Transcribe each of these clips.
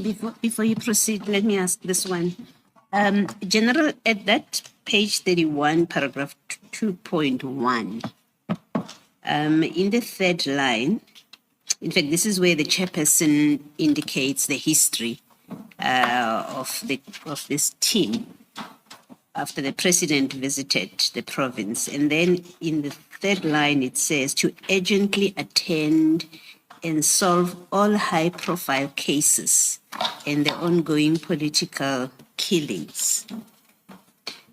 Before you proceed, let me ask this one. General, at that page 31, paragraph 2.1, in the third line, in fact, this is where the chairperson indicates the history of this team after the president visited the province. And then in the third line, it says to urgently attend and solve all high-profile cases and the ongoing political killings.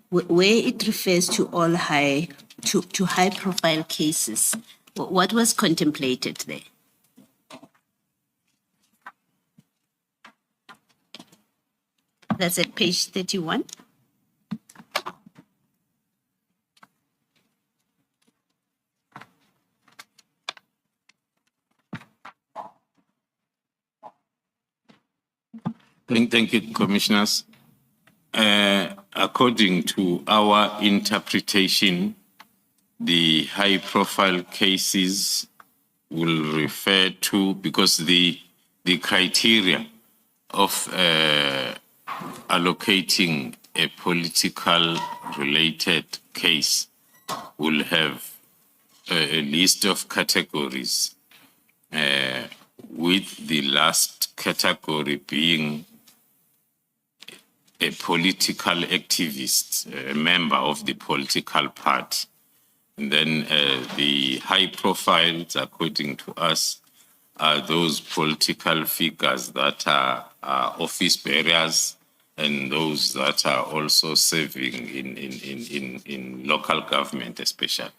Where it refers to all high-profile cases, what was contemplated there? That's at page 31. Thank you, Commissioners. According to our interpretation, the high-profile cases will refer to, because the criteria of allocating a political related case will have a list of categories, with the last category being a political activist, a member of the political party. And then the high profiles, according to us, are those political figures that are office bearers and those that are also serving in local government especially.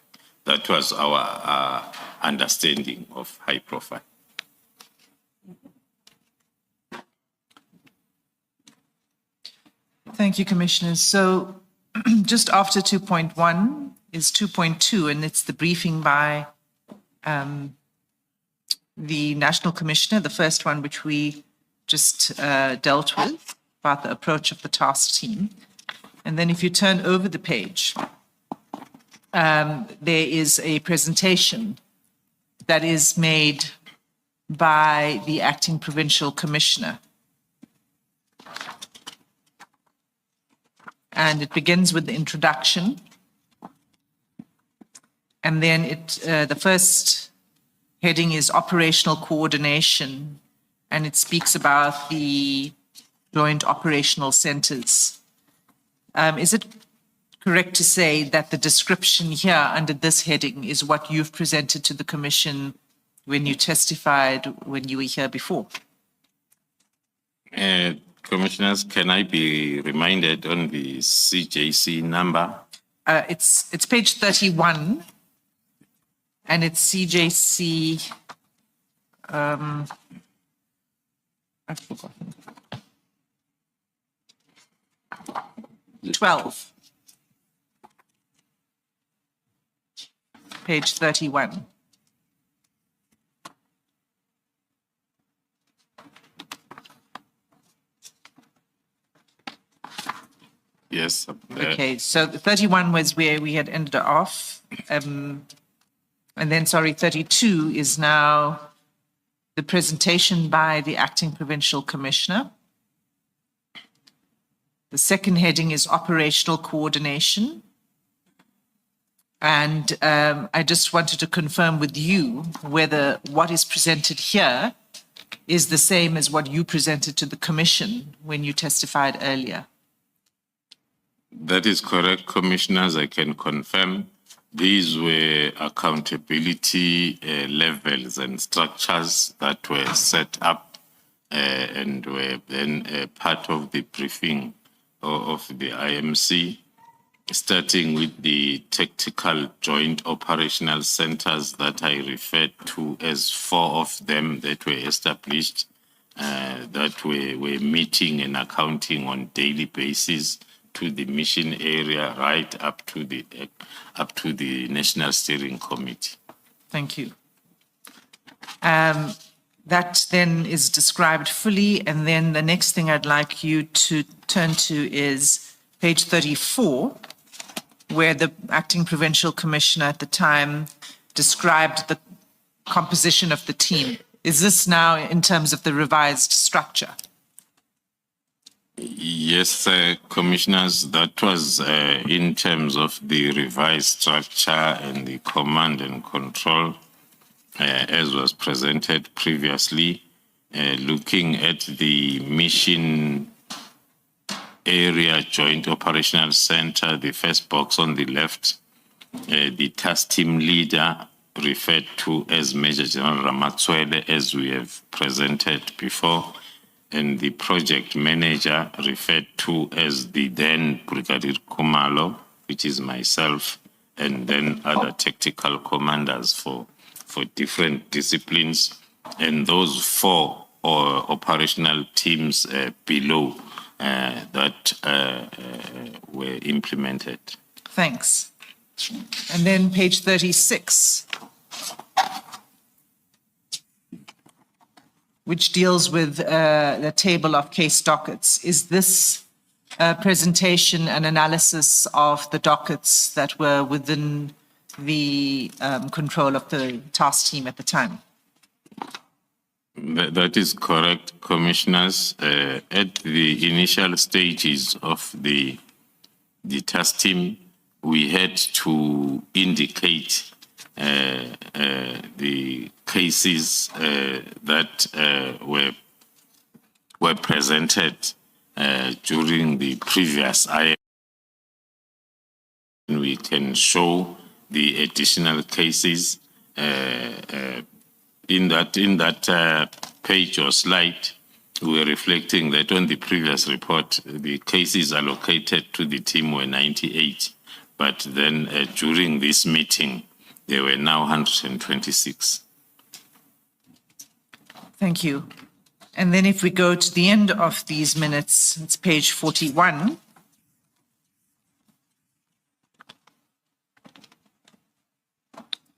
That was our understanding of high profile. Thank you, Commissioners. So just after 2.1 is 2.2, and it's the briefing by the National Commissioner, the first one which we just dealt with, about the approach of the task team. And then if you turn over the page, there is a presentation that is made by the Acting Provincial Commissioner. And it begins with the introduction. And then the first heading is operational coordination, and it speaks about the joint operational centers. Is it correct to say that the description here under this heading is what you've presented to the Commission when you testified when you were here before? Commissioners, can I be reminded on the CJC number? It's page 31, and it's CJC. I've forgotten. 12. Page 31. Yes. Okay, so 31 was where we had ended off. And then, sorry, 32 is now the presentation by the Acting Provincial Commissioner. The second heading is operational coordination. And I just wanted to confirm with you whether what is presented here is the same as what you presented to the Commission when you testified earlier. That is correct, Commissioners. I can confirm these were accountability levels and structures that were set up and were then part of the briefing of the IMC, starting with the tactical joint operational centers that I referred to as 4 of them that were established, that were meeting and accounting on daily basis to the mission area, right up to the National Steering Committee. Thank you. That then is described fully, and then the next thing I'd like you to turn to is page 34, where the Acting Provincial Commissioner at the time described the composition of the team. Is this now in terms of the revised structure? Yes, commissioners, that was in terms of the revised structure and the command and control as was presented previously, looking at the mission area joint operational center, the first box on the left, the task team leader referred to as Major General Ramatswele, as we have presented before, and the project manager referred to as the then Brigadier Kumalo, which is myself, and then other tactical commanders for different disciplines, and those four operational teams below that were implemented. Thanks. And then page 36, which deals with the table of case dockets. Is this presentation an analysis of the dockets that were within the control of the task team at the time? That is correct, commissioners. At the initial stages of the task team, we had to indicate the cases that were presented during the previous IM. We can show the additional cases in that page or slide. We were reflecting that on the previous report, the cases allocated to the team were 98, but then during this meeting, there were now 126. Thank you. And then if we go to the end of these minutes, it's page 41.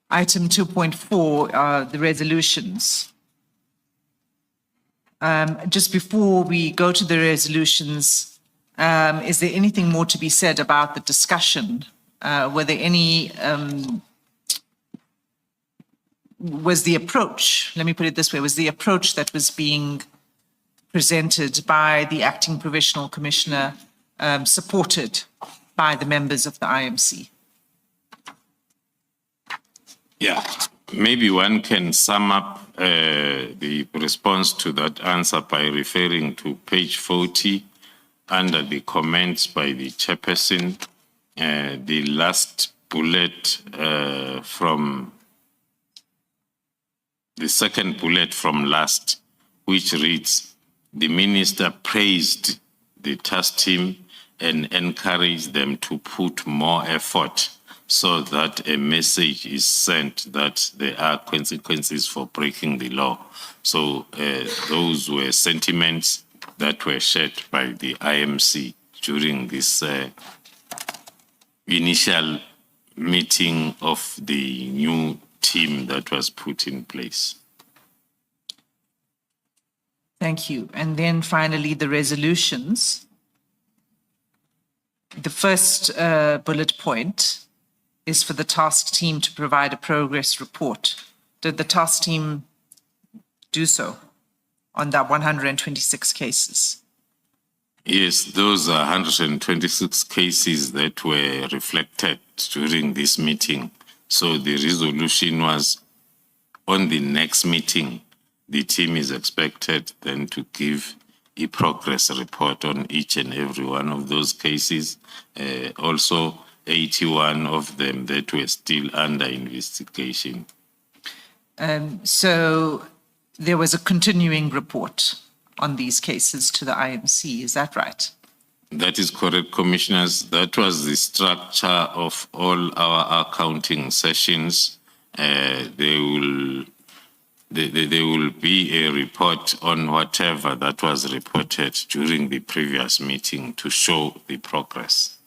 Item 2.4, the resolutions. Just before we go to the resolutions, is there anything more to be said about the discussion? Were there any, was the approach, let me put it this way, was the approach that was being presented by the acting provisional commissioner supported by the members of the IMC? Yeah, maybe one can sum up the response to that answer by referring to page 40 under the comments by the chairperson, the last bullet from the second bullet from last, which reads, the minister praised the task team and encouraged them to put more effort so that a message is sent that there are consequences for breaking the law. So those were sentiments that were shared by the IMC during this initial meeting of the new team that was put in place. Thank you. And then finally, the resolutions. The first bullet point is for the task team to provide a progress report. Did the task team do so on that 126 cases? Yes, those are 126 cases that were reflected during this meeting. So the resolution was on the next meeting, the team is expected then to give a progress report on each and every one of those cases. Also, 81 of them that were still under investigation. So there was a continuing report on these cases to the IMC, is that right? That is correct, commissioners. That was the structure of all our accounting sessions. There will be a report on whatever that was reported during the previous meeting to show the progress.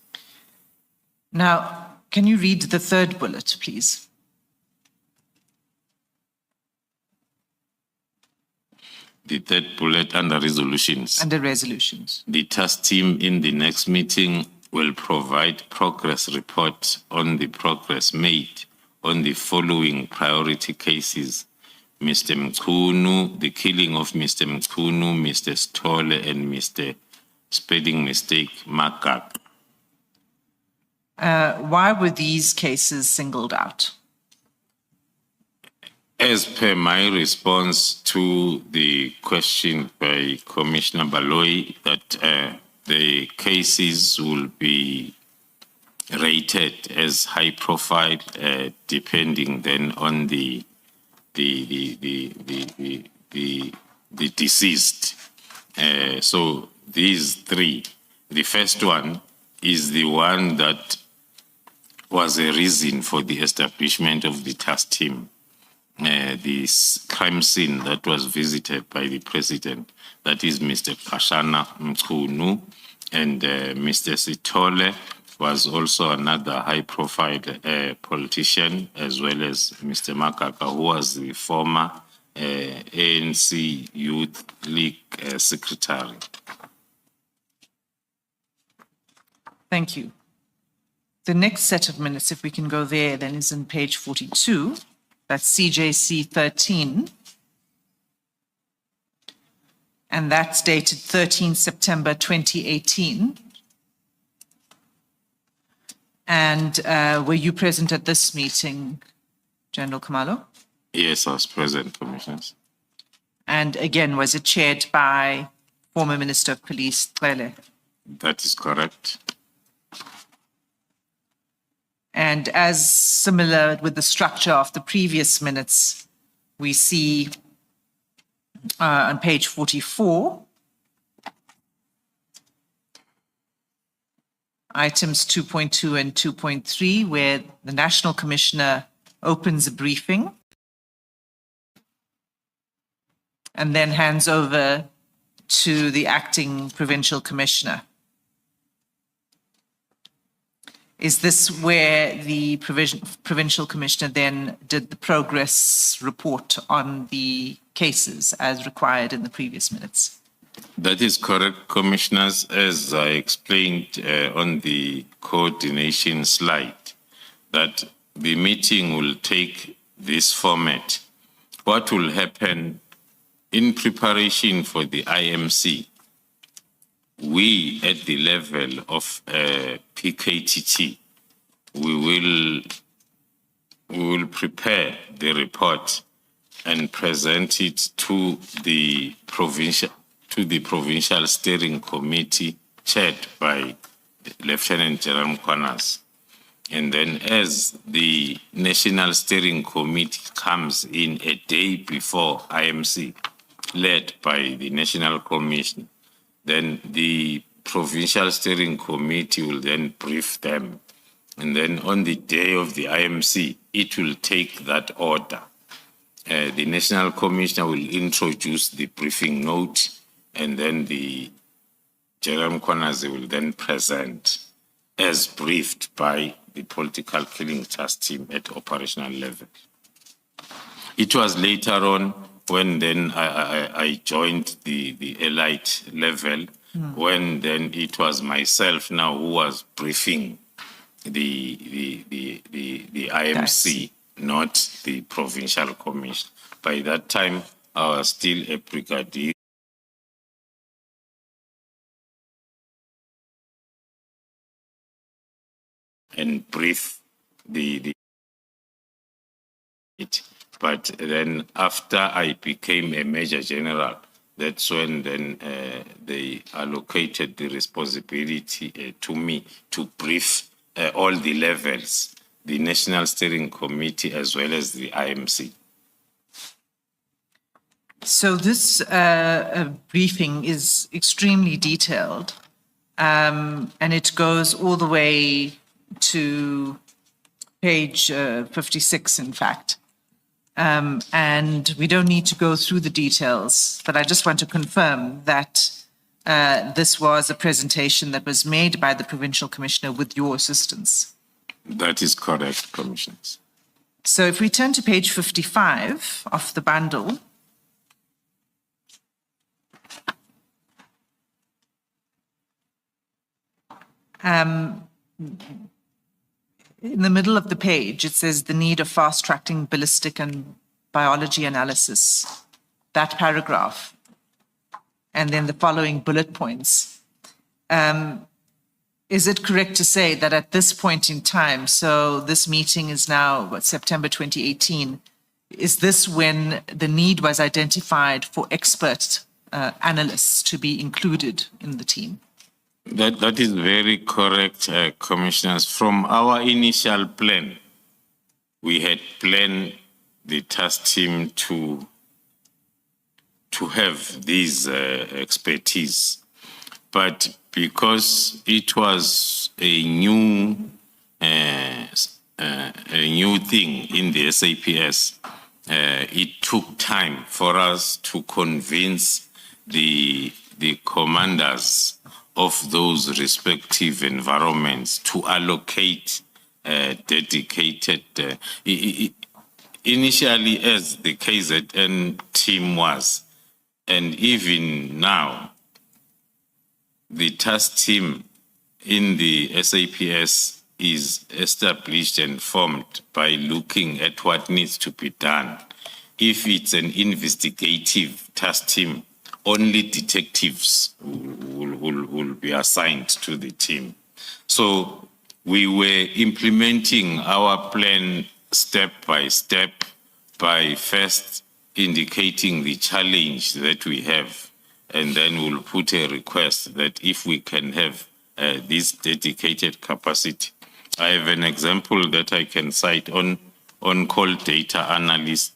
Now, can you read the third bullet, please? The third bullet under resolutions. Under resolutions. The task team in the next meeting will provide progress report on the progress made on the following priority cases: Mr. Mkunu, the killing of Mr. Mkunu, Mr. Stolle, and Mr. spelling mistake, Makak. Why were these cases singled out? As per my response to the question by Commissioner Baloyi, that the cases will be rated as high profile, depending then on the deceased. So these three, the first one is the one that was a reason for the establishment of the task team. This crime scene that was visited by the president, that is Mr. Kashana Mkunu, and Mr. Sitole was also another high-profile politician, as well as Mr. Makaka, who was the former ANC Youth League secretary. Thank you. The next set of minutes, if we can go there, then is on page 42. That's CJC 13. And that's dated 13 September 2018. And were you present at this meeting, General Khumalo? Yes, I was present, Commissioners. And again, was it chaired by former Minister of Police, Cele? That is correct. And as similar with the structure of the previous minutes, we see on page 44, items 2.2 and 2.3, where the National Commissioner opens a briefing and then hands over to the acting Provincial Commissioner. Is this where the Provincial Commissioner then did the progress report on the cases as required in the previous minutes? That is correct, Commissioners. As I explained on the coordination slide, that the meeting will take this format. What will happen in preparation for the IMC? We, at the level of PKTT, we will prepare the report and present it to the provincial steering committee chaired by Lieutenant General Mkwanas. And then as the National Steering Committee comes in a day before IMC, led by the National Commission, then the Provincial Steering Committee will then brief them. And then on the day of the IMC, it will take that order. The National Commissioner will introduce the briefing note, and then the General Mkwanas will then present as briefed by the political killing task team at operational level. It was later on when then I joined the elite level, when then it was myself now who was briefing the IMC, not the Provincial Commission. By that time, I was still a brigadier. And brief it. But then after I became a Major General, that's when then they allocated the responsibility to me to brief all the levels, the National Steering Committee as well as the IMC. So this briefing is extremely detailed, and it goes all the way to page 56, in fact. And we don't need to go through the details, but I just want to confirm that this was a presentation that was made by the Provincial Commissioner with your assistance. That is correct, Commissioners. So if we turn to page 55 of the bundle, in the middle of the page, it says the need of fast-tracking ballistic and biology analysis, that paragraph, and then the following bullet points. Is it correct to say that at this point in time, so this meeting is now, September 2018, is this when the need was identified for expert analysts to be included in the team? That is very correct, Commissioners. From our initial plan, we had planned the task team to have these expertise. But because it was a new thing in the SAPS, it took time for us to convince the commanders of those respective environments to allocate dedicated. Initially, as the KZN team was, and even now, the task team in the SAPS is established and formed by looking at what needs to be done. If it's an investigative task team, only detectives will be assigned to the team. So we were implementing our plan step by step by first indicating the challenge that we have, and then we'll put a request that if we can have this dedicated capacity. I have an example that I can cite on call data analyst,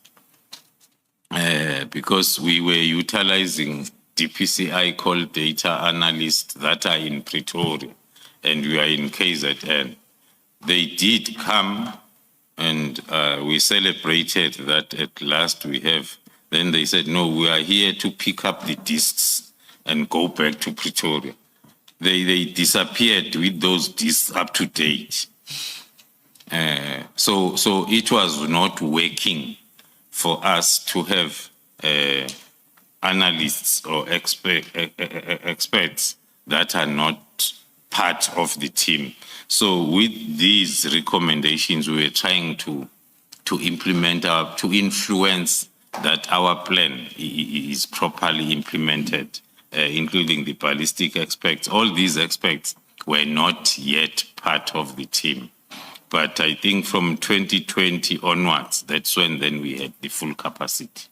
because we were utilizing DPCI call data analysts that are in Pretoria and we are in KZN. They did come and we celebrated that at last we have. Then they said, no, we are here to pick up the discs and go back to Pretoria. They disappeared with those discs up to date. So it was not working for us to have analysts or experts that are not part of the team. So with these recommendations, we were trying to implement to influence that our plan is properly implemented, including the ballistic experts. All these experts were not yet part of the team. But I think from 2020 onwards, that's when then we had the full capacity.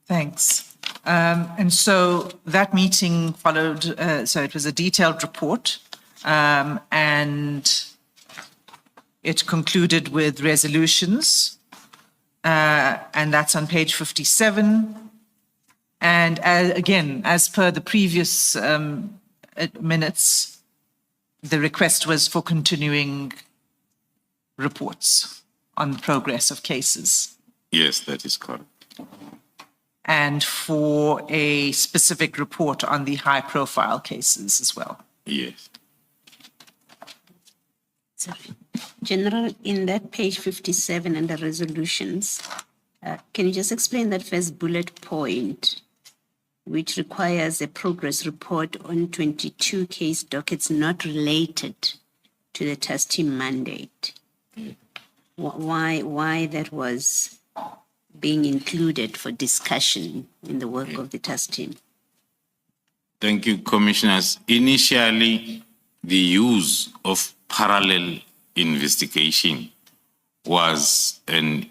Thanks. And so that meeting followed, so it was a detailed report, and it concluded with resolutions, and that's on page 57. And again, as per the previous minutes, the request was for continuing reports on the progress of cases. Yes, that is correct. And for a specific report on the high-profile cases as well. Yes. Sorry. General, in that page 57 under resolutions, can you just explain that first bullet point, which requires a progress report on 22 case dockets not related to the task team mandate? Why that was being included for discussion in the work of the task team? Thank you, Commissioners. Initially, the use of parallel investigation was an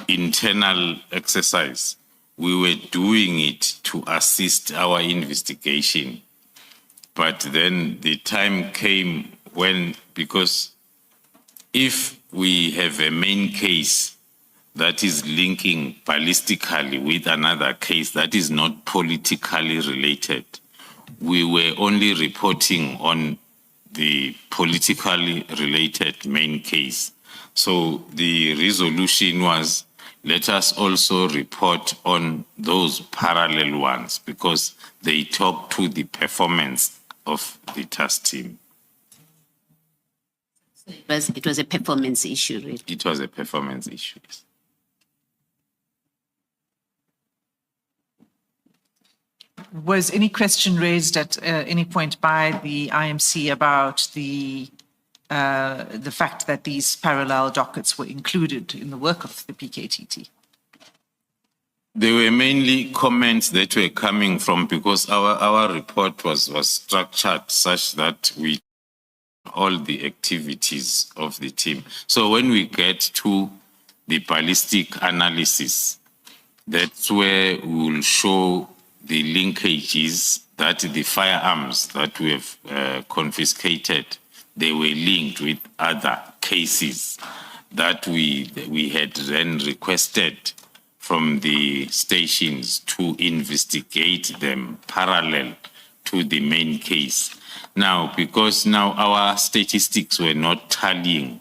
internal exercise. We were doing it to assist our investigation. But then the time came when, because if we have a main case that is linking ballistically with another case that is not politically related, we were only reporting on the politically related main case. So the resolution was, let us also report on those parallel ones because they talk to the performance of the task team. It was a performance issue, really. It was a performance issue. Was any question raised at any point by the IMC about the fact that these parallel dockets were included in the work of the PKTT? They were mainly comments that were coming from, because our report was structured such that we all the activities of the team. So when we get to the ballistic analysis, that's where we will show the linkages that the firearms that we have confiscated, they were linked with other cases that we had then requested from the stations to investigate them parallel to the main case. Now, because now our statistics were not tallying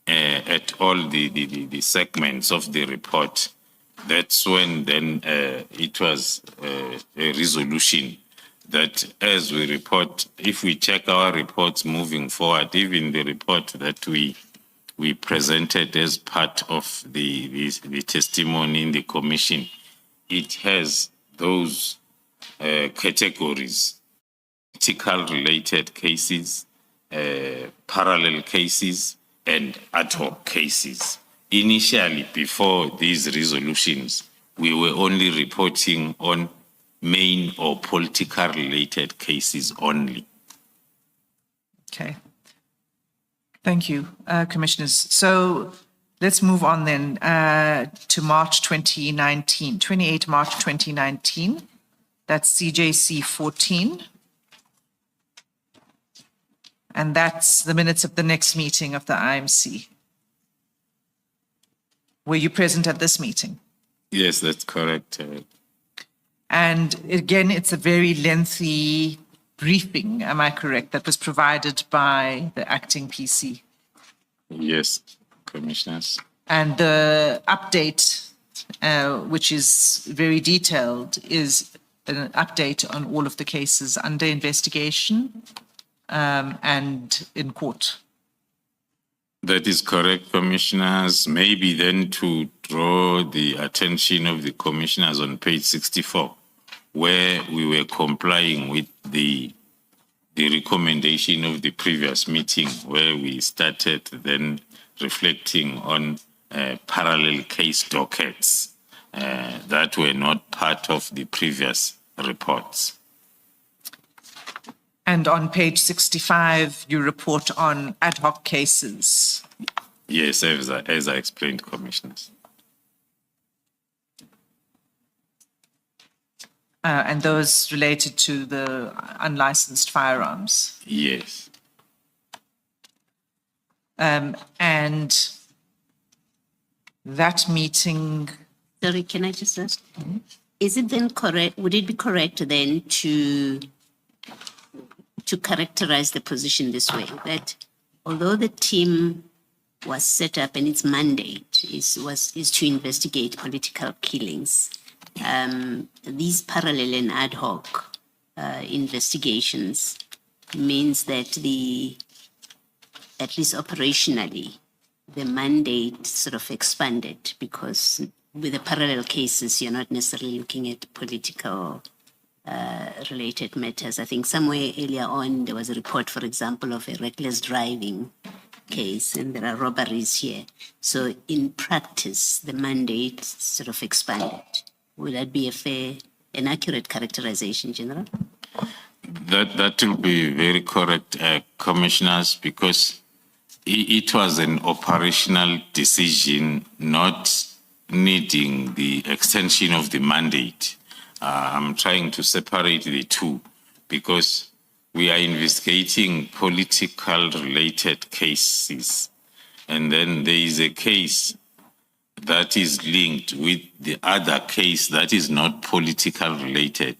at all the segments of the report, that's when then it was a resolution that as we report, if we check our reports moving forward, even the report that we presented as part of the testimony in the commission, it has those categories: political related cases, parallel cases, and ad hoc cases. Initially, before these resolutions, we were only reporting on main or political related cases only. Okay. Thank you, Commissioners. So let's move on then to March 2019, 28 March 2019. That's CJC 14. And that's the minutes of the next meeting of the IMC. Were you present at this meeting? Yes, that's correct. And again, it's a very lengthy briefing, am I correct, that was provided by the acting PC? Yes, Commissioners. And the update, which is very detailed, is an update on all of the cases under investigation and in court. That is correct, Commissioners. Maybe then to draw the attention of the Commissioners on page 64, where we were complying with the recommendation of the previous meeting, where we started then reflecting on parallel case dockets that were not part of the previous reports. And on page 65, you report on ad hoc cases. Yes, as I explained, Commissioners. And those related to the unlicensed firearms. Yes. And that meeting... Sorry, can I just ask? Is it then correct, would it be correct then to characterize the position this way, that although the team was set up and its mandate is to investigate political killings, these parallel and ad hoc investigations means that at least operationally, the mandate sort of expanded, because with the parallel cases, you're not necessarily looking at political related matters. I think somewhere earlier on, there was a report, for example, of a reckless driving case, and there are robberies here. So in practice, the mandate sort of expanded. Will that be an accurate characterization, General? That will be very correct, Commissioners, because it was an operational decision not needing the extension of the mandate. I'm trying to separate the two, because we are investigating political related cases, and then there is a case that is linked with the other case that is not political related.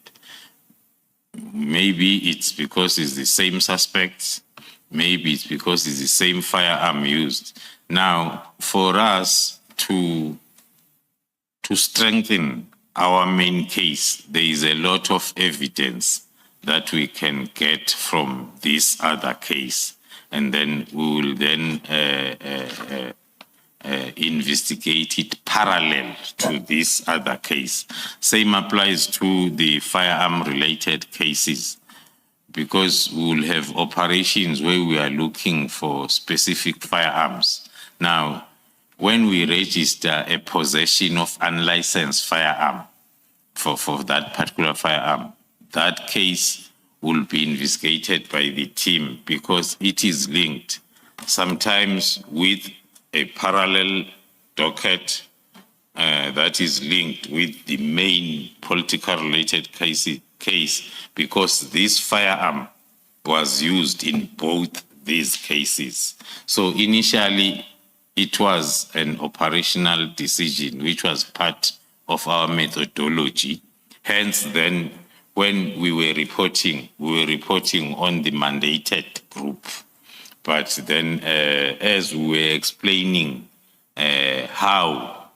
Maybe it's because it's the same suspects, maybe it's because it's the same firearm used. Now, for us to strengthen our main case, there is a lot of evidence that we can get from this other case, and then we will then investigate it parallel to this other case. Same applies to the firearm-related cases, because we will have operations where we are looking for specific firearms. Now, when we register a possession of unlicensed firearm for that particular firearm, that case will be investigated by the team because it is linked sometimes with a parallel docket that is linked with the main political related case because this firearm was used in both these cases. So initially, it was an operational decision, which was part of our methodology. Hence, then, when we were reporting on the mandated group. But then, as we were explaining how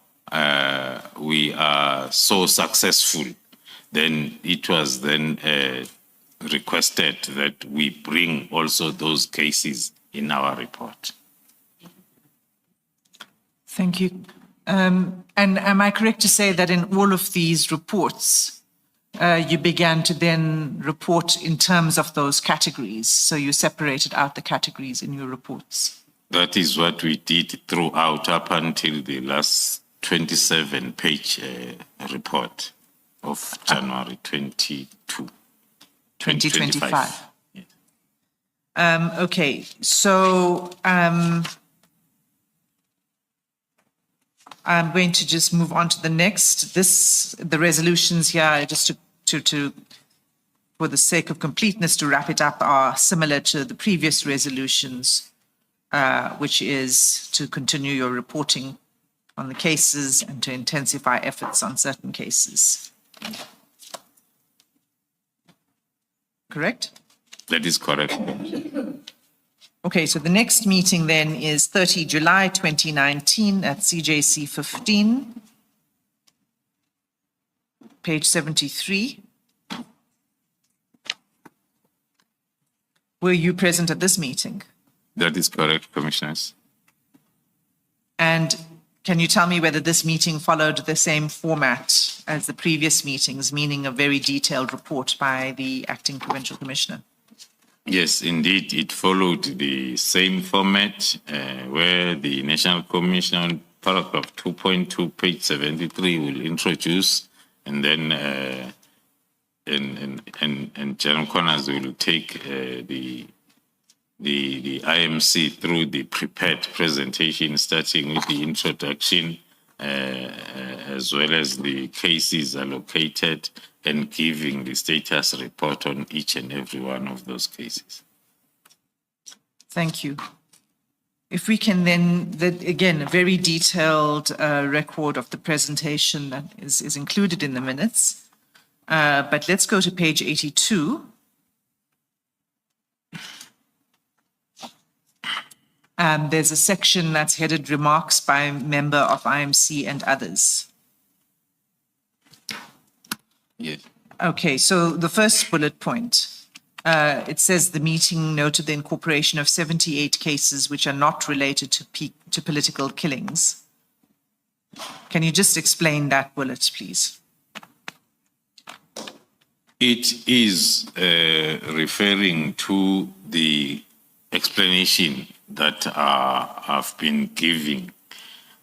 we are so successful, then it was then requested that we bring also those cases in our report. Thank you. And am I correct to say that in all of these reports, you began to then report in terms of those categories? So you separated out the categories in your reports? That is what we did throughout up until the last 27-page report of January 2025. Yes. Okay, so I'm going to just move on to the next. The resolutions here, just to for the sake of completeness, to wrap it up, are similar to the previous resolutions, which is to continue your reporting on the cases and to intensify efforts on certain cases. Correct? That is correct. Okay, so the next meeting then is 30 July 2019 at CJC 15, page 73. Were you present at this meeting? That is correct, Commissioners. And can you tell me whether this meeting followed the same format as the previous meetings, meaning a very detailed report by the Acting Provincial Commissioner? Yes, indeed, it followed the same format where the National Commission on paragraph 2.2, page 73 will introduce, and then and General Connors will take the IMC through the prepared presentation, starting with the introduction, as well as the cases allocated and giving the status report on each and every one of those cases. Thank you. If we can then, again, a very detailed record of the presentation that is included in the minutes. But let's go to page 82. There's a section that's headed Remarks by Member of IMC and Others. Yes. Okay, so the first bullet point, it says the meeting noted the incorporation of 78 cases which are not related to political killings. Can you just explain that bullet, please? It is referring to the explanation that have been given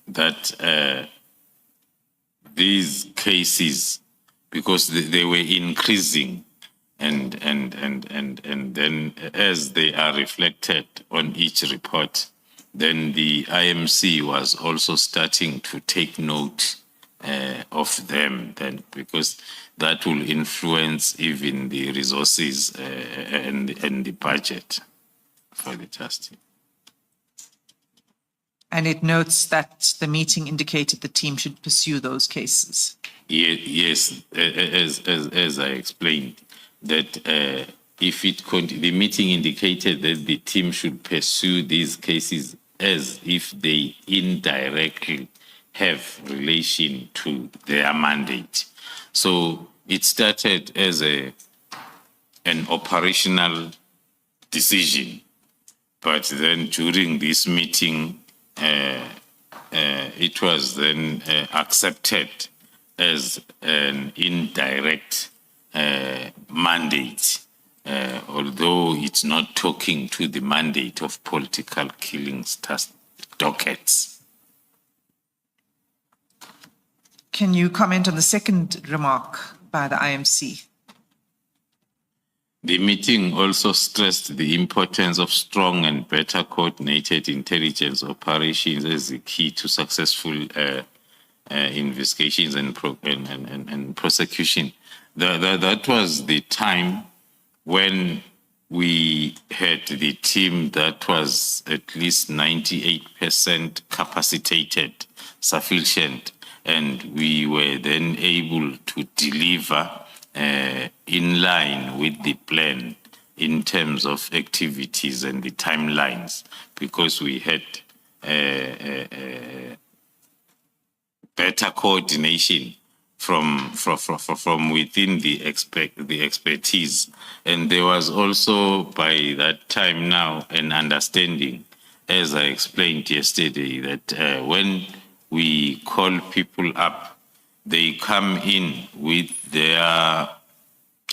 that these cases, because they were increasing, and then as they are reflected on each report, then the IMC was also starting to take note of them, then, because that will influence even the resources and the budget for the trustee. And it notes that the meeting indicated the team should pursue those cases. Yes, as I explained, that if the meeting indicated that the team should pursue these cases as if they indirectly have relation to their mandate. So it started as an operational decision, but then during this meeting, it was then accepted as an indirect mandate, although it's not talking to the mandate of political killings dockets. Can you comment on the second remark by the IMC? The meeting also stressed the importance of strong and better coordinated intelligence operations as the key to successful investigations and prosecution. That was the time when we had the team that was at least 98% capacitated, sufficient, and we were then able to deliver in line with the plan in terms of activities and the timelines, because we had better coordination from within the expertise. And there was also by that time now an understanding, as I explained yesterday, that when we call people up, they come in with their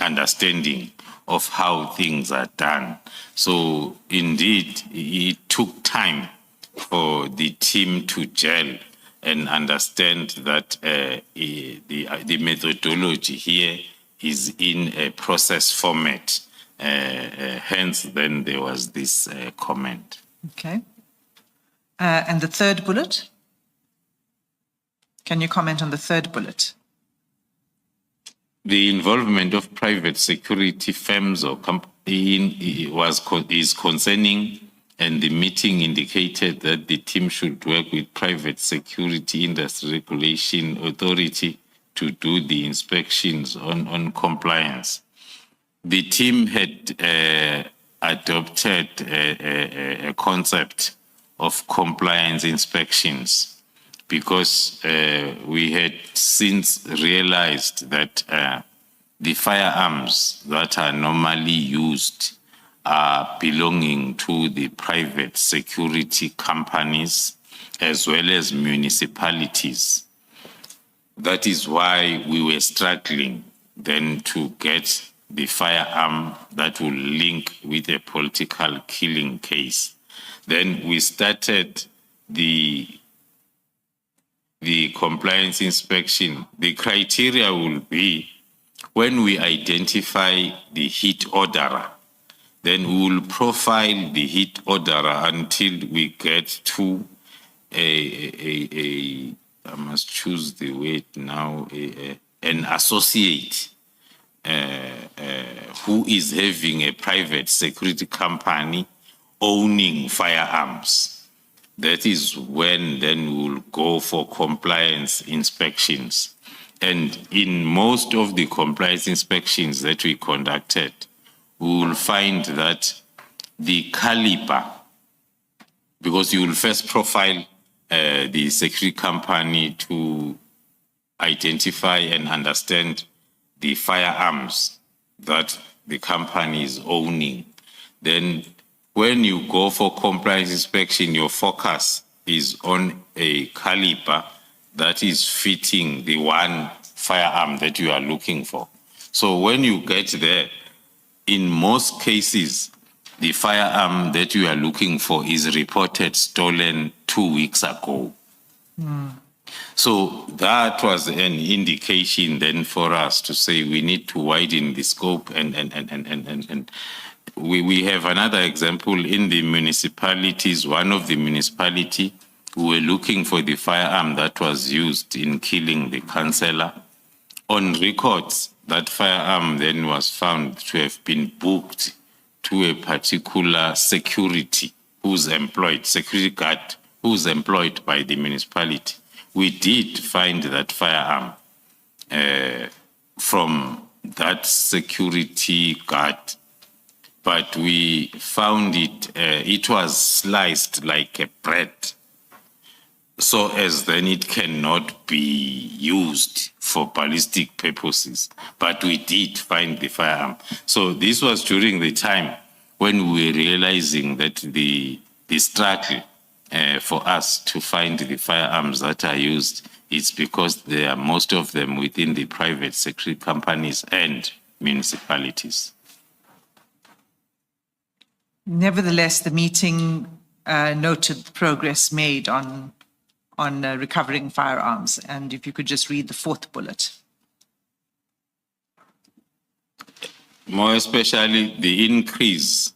understanding of how things are done. So indeed, it took time for the team to gel and understand that the methodology here is in a process format. Hence, then there was this comment. Okay. And the third bullet? Can you comment on the third bullet? The involvement of private security firms or is concerning, and the meeting indicated that the team should work with private security industry regulation authority to do the inspections on compliance. The team had adopted a concept of compliance inspections, because we had since realized that the firearms that are normally used are belonging to the private security companies as well as municipalities. That is why we were struggling then to get the firearm that will link with a political killing case. Then we started the compliance inspection. The criteria will be, when we identify the heat orderer, then we will profile the heat orderer until we get to I must choose the word now, an associate who is having a private security company owning firearms. That is when then we will go for compliance inspections. And in most of the compliance inspections that we conducted, we will find that the caliber, because you will first profile the security company to identify and understand the firearms that the company is owning. Then when you go for compliance inspection, your focus is on a caliber that is fitting the one firearm that you are looking for. So when you get there, in most cases, the firearm that you are looking for is reported stolen 2 weeks ago. So that was an indication then for us to say we need to widen the scope and we have another example in the municipalities. One of the municipality who were looking for the firearm that was used in killing the councillor. On records, that firearm then was found to have been booked to a particular security security guard who's employed by the municipality. We did find that firearm from that security guard, but we found it was sliced like a bread, so as then it cannot be used for ballistic purposes. But we did find the firearm. So this was during the time when we were realizing that the struggle for us to find the firearms that are used is because there are most of them within the private security companies and municipalities. Nevertheless, the meeting noted progress made on on recovering firearms. And if you could just read the fourth bullet. More especially the increase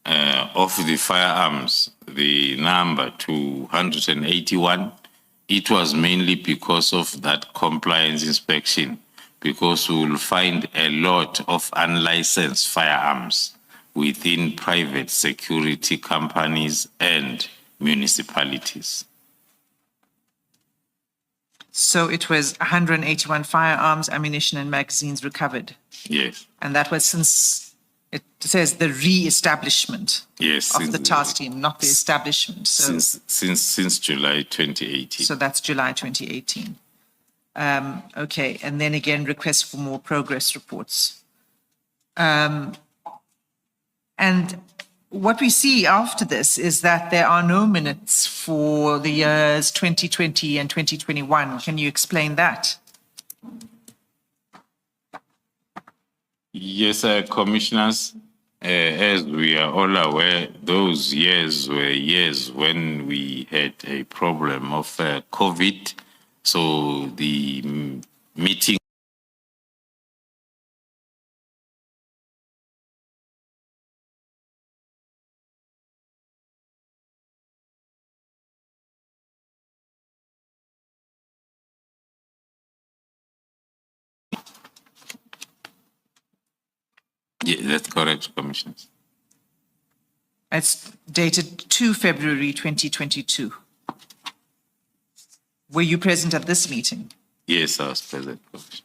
of the firearms, the number to 181, it was mainly because of that compliance inspection, because we will find a lot of unlicensed firearms within private security companies and municipalities. So it was 181 firearms, ammunition, and magazines recovered. Yes. And that was since, it says, the re-establishment of the task team, not the establishment. So, since July 2018. So that's July 2018. Okay, and then again, request for more progress reports. And what we see after this is that there are no minutes for the years 2020 and 2021. Can you explain that? Yes, Commissioners, as we are all aware, those years were years when we had a problem of COVID. So the meeting Yeah, that's correct, Commissioners. It's dated 2 February 2022. Were you present at this meeting? Yes, I was present, Commissioner.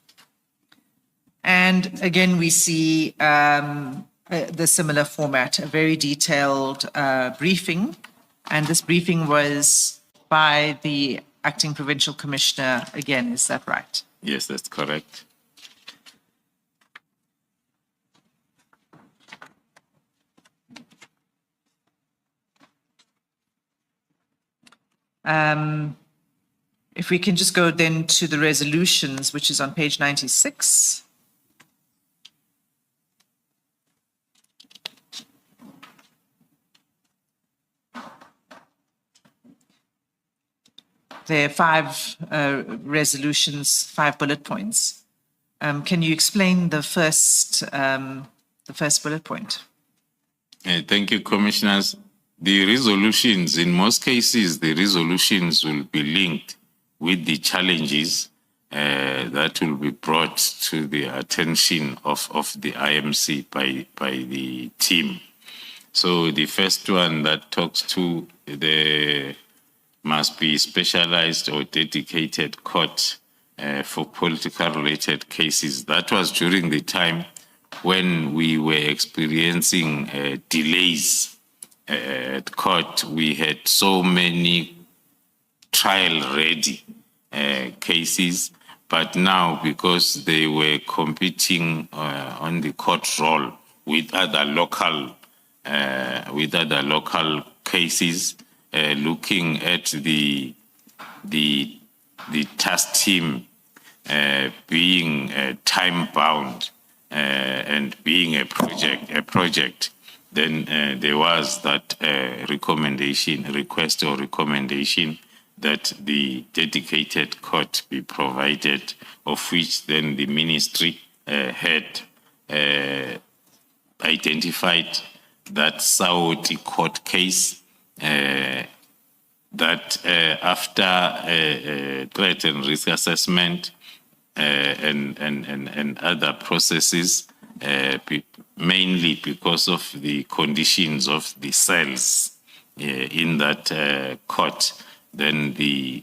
And again, we see the similar format, a very detailed briefing. And this briefing was by the acting provincial commissioner again, is that right? Yes, that's correct. If we can just go then to the resolutions, which is on page 96. There are 5 resolutions, 5 bullet points. Can you explain the first bullet point? Thank you, Commissioners. The resolutions, in most cases, the resolutions will be linked with the challenges that will be brought to the attention of the IMC by the team. So the first one that talks to the must be specialized or dedicated court for political related cases. That was during the time when we were experiencing delays at court. We had so many trial-ready cases, but now because they were competing on the court roll with other local cases, looking at the task team being time-bound and being a project, then there was that request or recommendation that the dedicated court be provided, of which then the ministry had identified that Saudi court case that after threat and risk assessment and other processes, mainly because of the conditions of the cells in that court, then the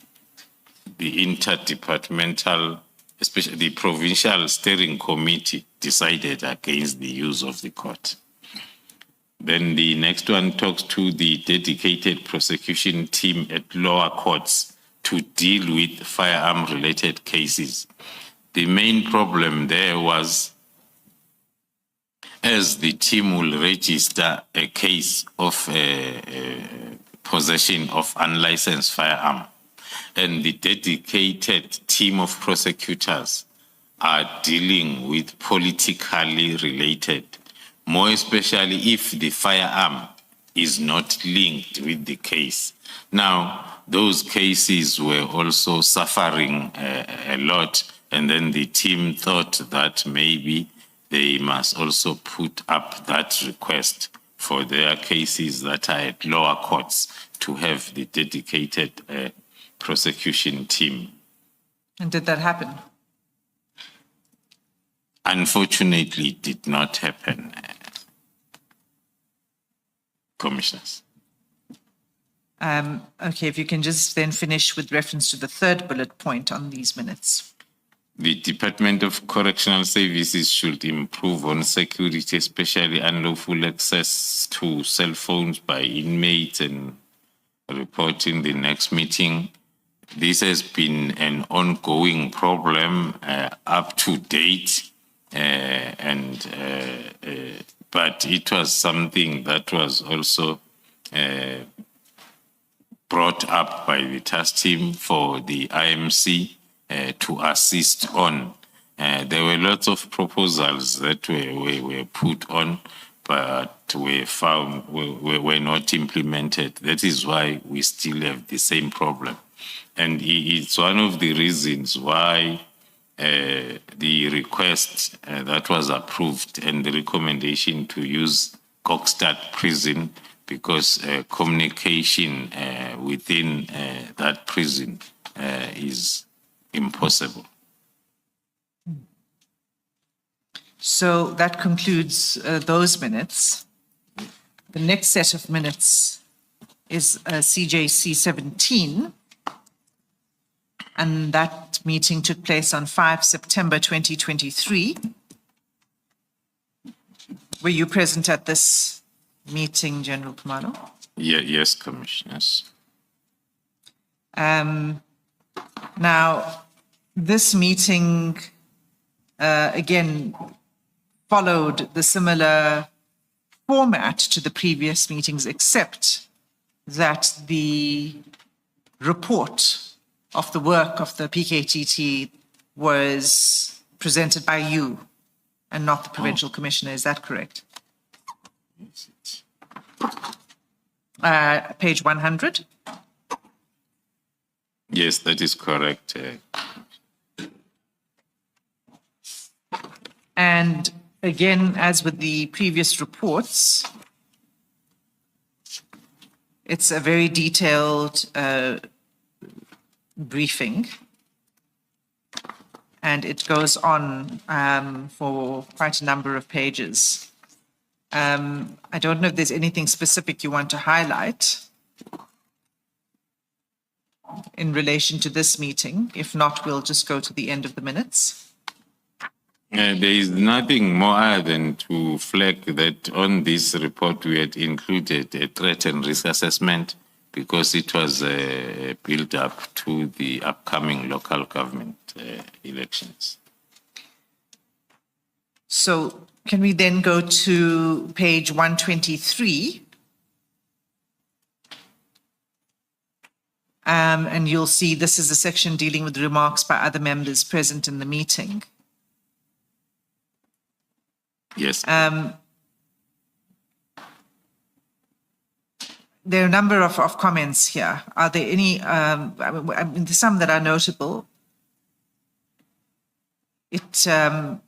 interdepartmental, especially the provincial steering committee, decided against the use of the court. Then the next one talks to the dedicated prosecution team at lower courts to deal with firearm-related cases. The main problem there was, as the team will register a case of possession of unlicensed firearm, and the dedicated team of prosecutors are dealing with politically related, more especially if the firearm is not linked with the case. Now, those cases were also suffering a lot, and then the team thought that maybe they must also put up that request for their cases that are at lower courts to have the dedicated prosecution team. And did that happen? Unfortunately, it did not happen, commissioners. Okay, if you can just then finish with reference to the third bullet point on these minutes. The Department of Correctional Services should improve on security, especially unlawful access to cell phones by inmates, and report in the next meeting. This has been an ongoing problem up to date, but it was something that was also brought up by the task team for the IMC to assist on. There were lots of proposals that were put on, but were not implemented. That is why we still have the same problem. And it's one of the reasons why the request that was approved and the recommendation to use Kokstad prison, because communication within that prison is impossible. So that concludes those minutes. The next set of minutes is CJC 17. And that meeting took place on 5 September 2023. Were you present at this meeting, General Khumalo? Yeah, yes, commissioners. Now, this meeting, again, followed the similar format to the previous meetings, except that the report of the work of the PKTT was presented by you and not the Provincial Commissioner. Is that correct? Page 100. Yes, that is correct. And again, as with the previous reports, it's a very detailed briefing, and it goes on for quite a number of pages. I don't know if there's anything specific you want to highlight in relation to this meeting. If not, we'll just go to the end of the minutes. There is nothing more than to flag that on this report we had included a threat and risk assessment, because it was built up to the upcoming local government elections. So can we then go to page 123? And you'll see this is a section dealing with remarks by other members present in the meeting. Yes. There are a number of comments here. Are there any, there's some that are notable. Some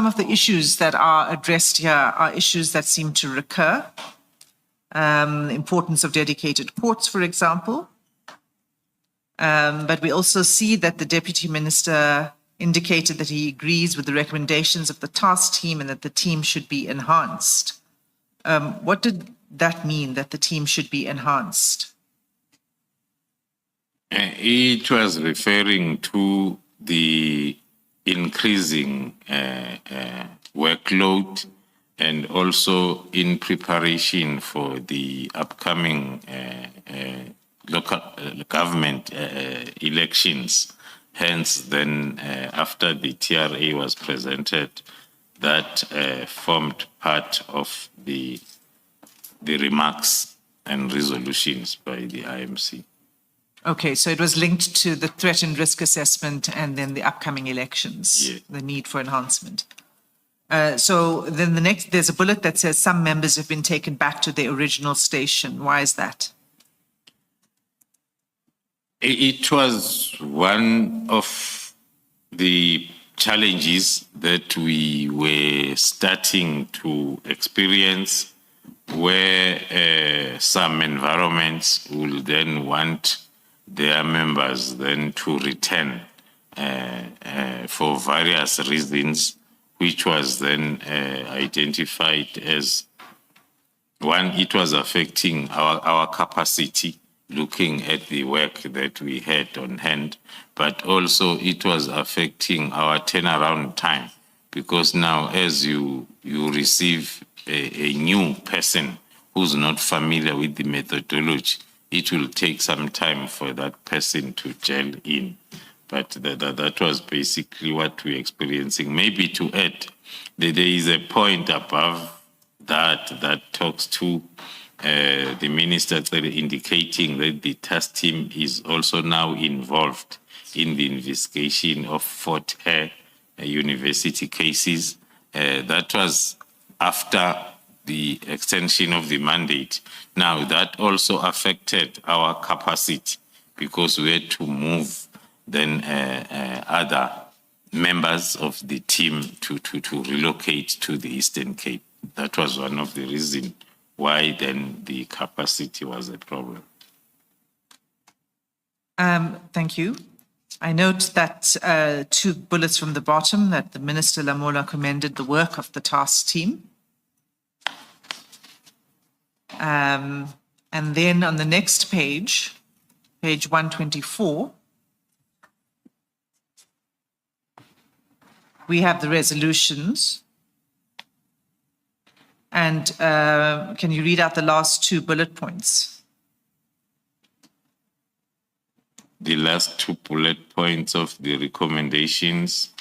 of the issues that are addressed here are issues that seem to recur. The importance of dedicated courts, for example. But we also see that the Deputy Minister indicated that he agrees with the recommendations of the task team and that the team should be enhanced. What did that mean, that the team should be enhanced? It was referring to the increasing workload, and also in preparation for the upcoming local government elections. Hence, then, after the TRA was presented, that formed part of the remarks and resolutions by the IMC. Okay, so it was linked to the threat and risk assessment and then the upcoming elections, Yeah. the need for enhancement. So then there's a bullet that says some members have been taken back to their original station. Why is that? It was one of the challenges that we were starting to experience, where some environments will then want their members then to return for various reasons, which was then identified as one, it was affecting our capacity, looking at the work that we had on hand, but also it was affecting our turnaround time, because now as you receive a new person who's not familiar with the methodology, it will take some time for that person to gel in. But that was basically what we're experiencing. Maybe to add, there is a point above that talks to the minister indicating that the task team is also now involved in the investigation of Fort Hare University cases. That was after the extension of the mandate. Now, that also affected our capacity because we had to move then other members of the team to relocate to the Eastern Cape. That was one of the reasons why then the capacity was a problem. Thank you. I note that 2 bullets from the bottom that the Minister Lamola commended the work of the task team. And then on the next page, page 124, we have the resolutions. And can you read out the last 2 bullet points? The last 2 bullet points of the recommendations,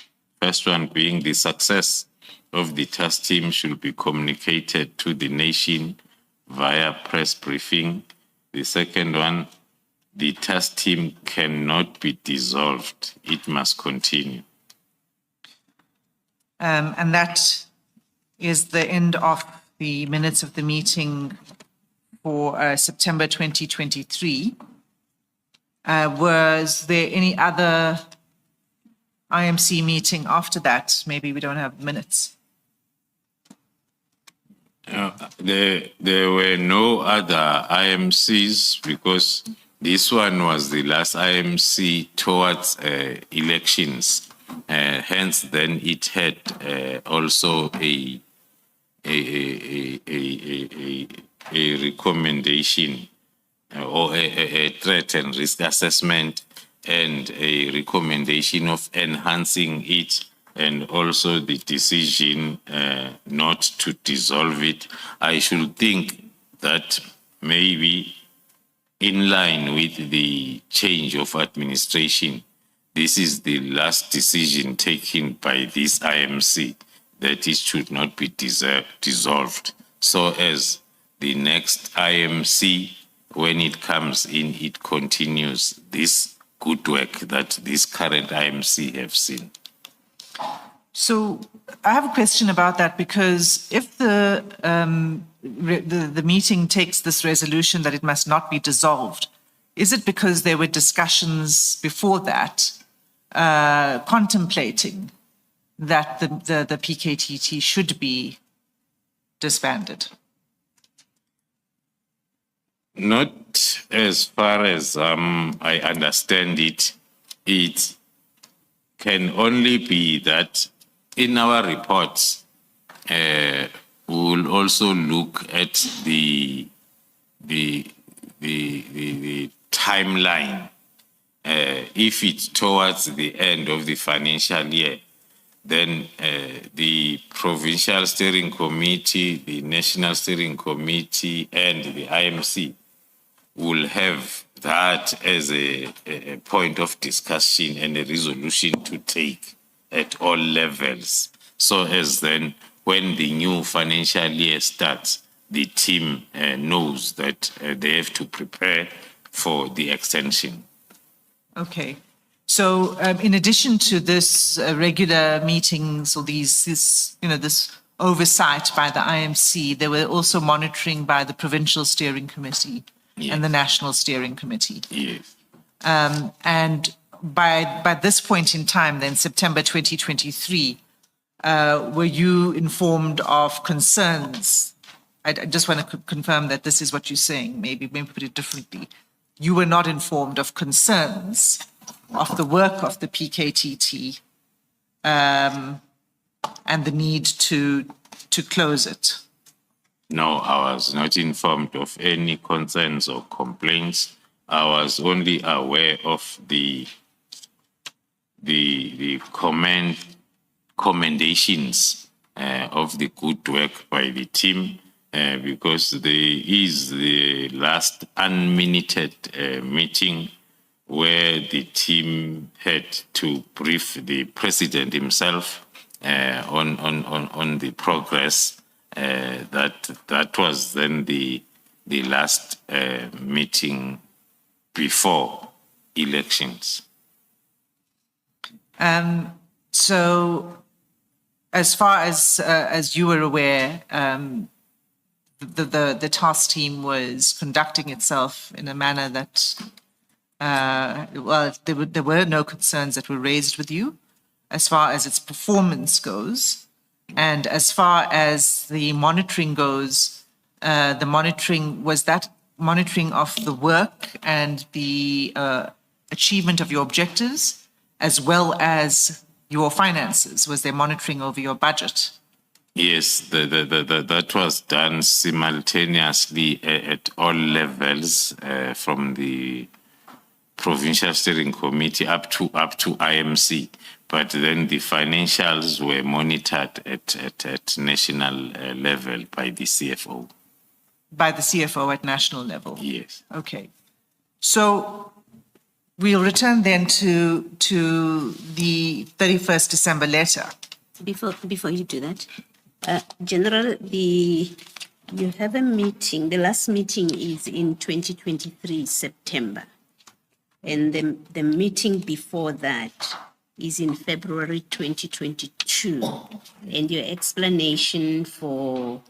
first one being the success of the task team should be communicated to the nation via press briefing. The second one, the task team cannot be dissolved. It must continue. And that is the end of the minutes of the meeting for September 2023. Was there any other IMC meeting after that? Maybe we don't have minutes. There were no other IMCs because this one was the last IMC towards elections. Hence, then it had also a recommendation or a threat and risk assessment and a recommendation of enhancing it, and also the decision not to dissolve it. I should think that maybe in line with the change of administration, this is the last decision taken by this IMC that it should not be dissolved. So as the next IMC, when it comes in, it continues this good work that this current IMC have seen. So I have a question about that, because if the meeting takes this resolution that it must not be dissolved, is it because there were discussions before that contemplating that the PKTT should be disbanded? Not as far as I understand it. It can only be that in our reports, we will also look at the timeline. If it's towards the end of the financial year, then the Provincial Steering Committee, the National Steering Committee, and the IMC will have that as a point of discussion and a resolution to take at all levels. So as then, when the new financial year starts, the team knows that they have to prepare for the extension. Okay. So in addition to this regular meetings or this oversight by the IMC, there were also monitoring by the Provincial Steering Committee and the National Steering Committee. Yes. And by this point in time, then September 2023, were you informed of concerns? I just want to confirm that this is what you're saying, maybe put it differently. You were not informed of concerns of the work of the PKTT and the need to close it? No, I was not informed of any concerns or complaints. I was only aware of the commendations of the good work by the team, because there is the last unminuted meeting where the team had to brief the president himself on the progress. That was then the last meeting before elections. So, as far as you were aware, the task team was conducting itself in a manner that, there were no concerns that were raised with you as far as its performance goes. And as far as the monitoring goes, was that monitoring of the work and the achievement of your objectives, as well as your finances? Was there monitoring over your budget? Yes, that was done simultaneously at all levels, from the Provincial Steering Committee up to IMC. But then the financials were monitored at national level by the CFO. By the CFO at national level? Yes. Okay. So we'll return then to the 31st December letter. Before you do that, General, you have a meeting. The last meeting is in 2023 September, and the meeting before that is in February 2022, and your explanation for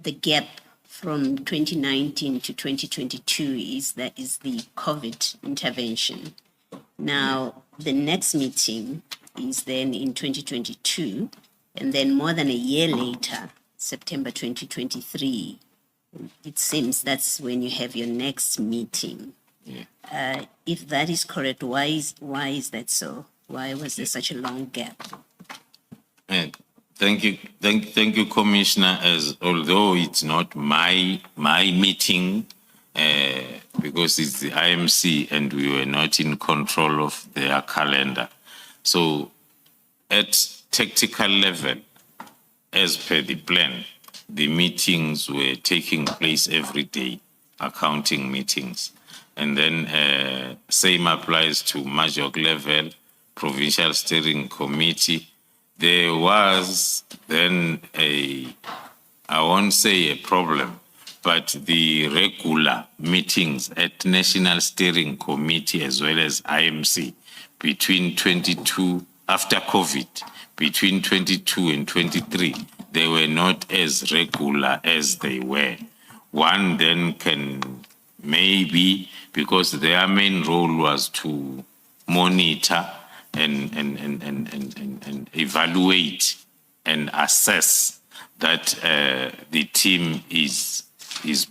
the gap from 2019 to 2022 is the COVID intervention. Now, the next meeting is then in 2022, and then more than a year later, September 2023, it seems that's when you have your next meeting. Yeah. If that is correct, why is that so? Why was there such a long gap? Thank you, Commissioner. As although it's not my meeting, because it's the IMC and we were not in control of their calendar. So, at tactical level, as per the plan, the meetings were taking place every day, accounting meetings, and then same applies to major level. Provincial Steering Committee. There was then I won't say a problem, but the regular meetings at National Steering Committee as well as IMC between 22, after COVID, between 22 and 23, they were not as regular as they were. One then can maybe, because their main role was to monitor and evaluate and assess that the team is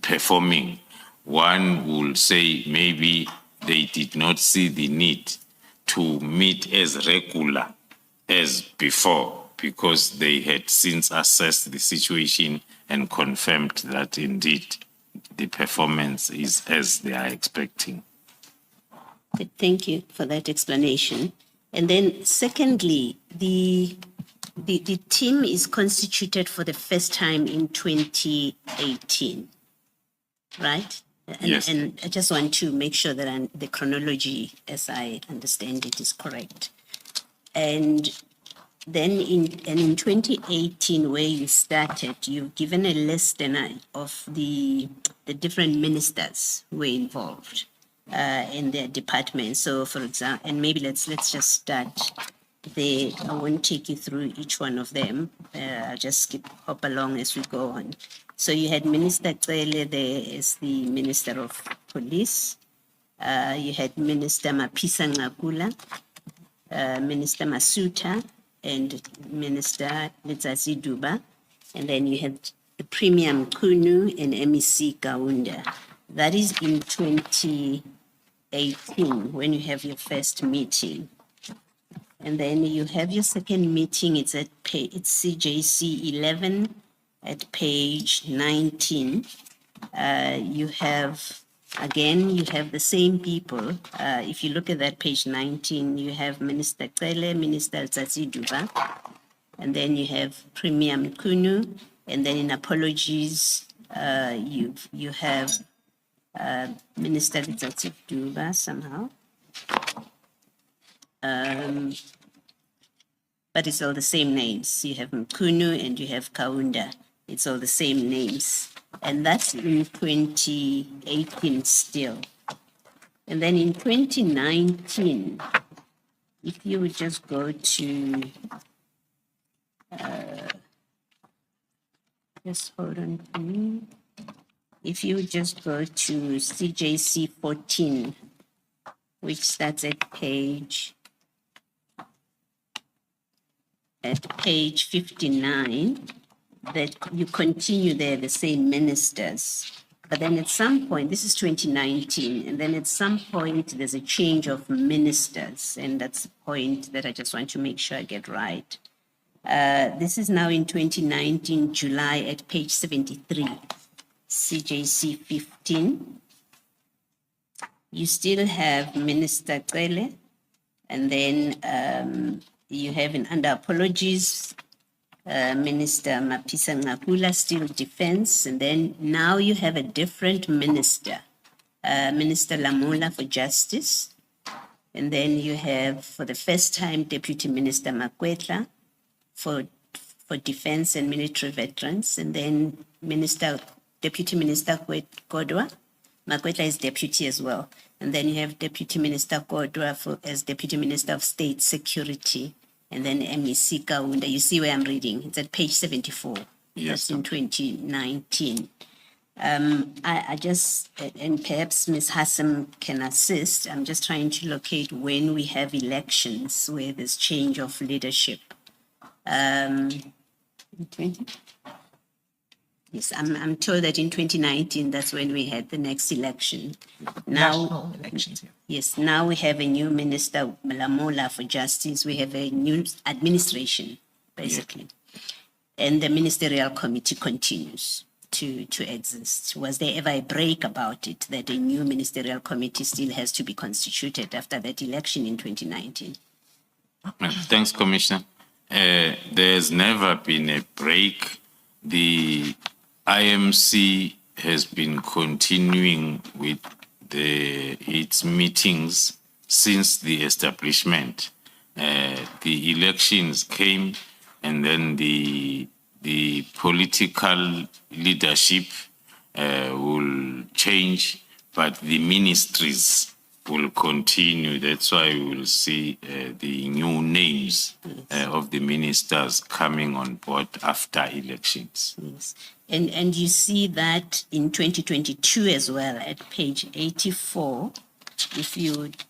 performing. One will say maybe they did not see the need to meet as regular as before, because they had since assessed the situation and confirmed that indeed the performance is as they are expecting. Thank you for that explanation. And then secondly, the team is constituted for the first time in 2018, right? Yes. And I just want to make sure that the chronology, as I understand it, is correct. And then in 2018, where you started, you've given a list of the different ministers who were involved. in their department. So, for example, and maybe let's just start there. I won't take you through each one of them. I'll just hop along as we go on. So you had Minister Cele there as the Minister of Police. You had Minister Mapisa Ngakula, Minister Masuta, and Minister Letsatsi Duba. And then you had the Premier Mkunu and MEC Kaunda. That is in 2018 when you have your first meeting. And then you have your second meeting, it's at it's CJC 11 at page 19. You have, again, you have the same people. If you look at that page 19, you have Minister Cele, Minister Letsatsi Duba, and then you have Premier Mkunu, and then in apologies, you have Minister Letsatsi Duba somehow. But it's all the same names. You have Mkunu and you have Kaunda. It's all the same names. And that's in 2018 still. And then in 2019, if you would just go to, just hold on for me. If you would just go to CJC 14, which starts at page 59, that you continue there, the same ministers. But then at some point, this is 2019, and then at some point, there's a change of ministers. And that's the point that I just want to make sure I get right. This is now in 2019, July, at page 73, CJC 15. You still have Minister Cele, and then you have under apologies, Minister Mapisa Ngakula, still defense, and then now you have a different minister, Minister Lamola for justice, and then you have for the first time Deputy Minister Makwetla for defense and military veterans, and then Deputy Minister Kodwa. Makwetla is deputy as well. And then you have Deputy Minister Kodwa as Deputy Minister of State Security. And then MEC Kaunda. You see where I'm reading. It's at page 74. Yes. That's in 2019. I just, and perhaps Ms. Hassam can assist. I'm just trying to locate when we have elections where there's change of leadership. 20? Yes, I'm told that in 2019, that's when we had the next election. National elections, yeah. Yes, now we have a new minister, Lamola for justice. We have a new administration, basically. And the ministerial committee continues to exist. Was there ever a break about it that a new ministerial committee still has to be constituted after that election in 2019? Thanks, Commissioner. There's never been a break. The IMC has been continuing with its meetings since the establishment. The elections came, and then the political leadership will change, but the ministries will continue. That's why we will see the new names of the ministers coming on board after elections. Yes. And you see that in 2022 as well at page 84.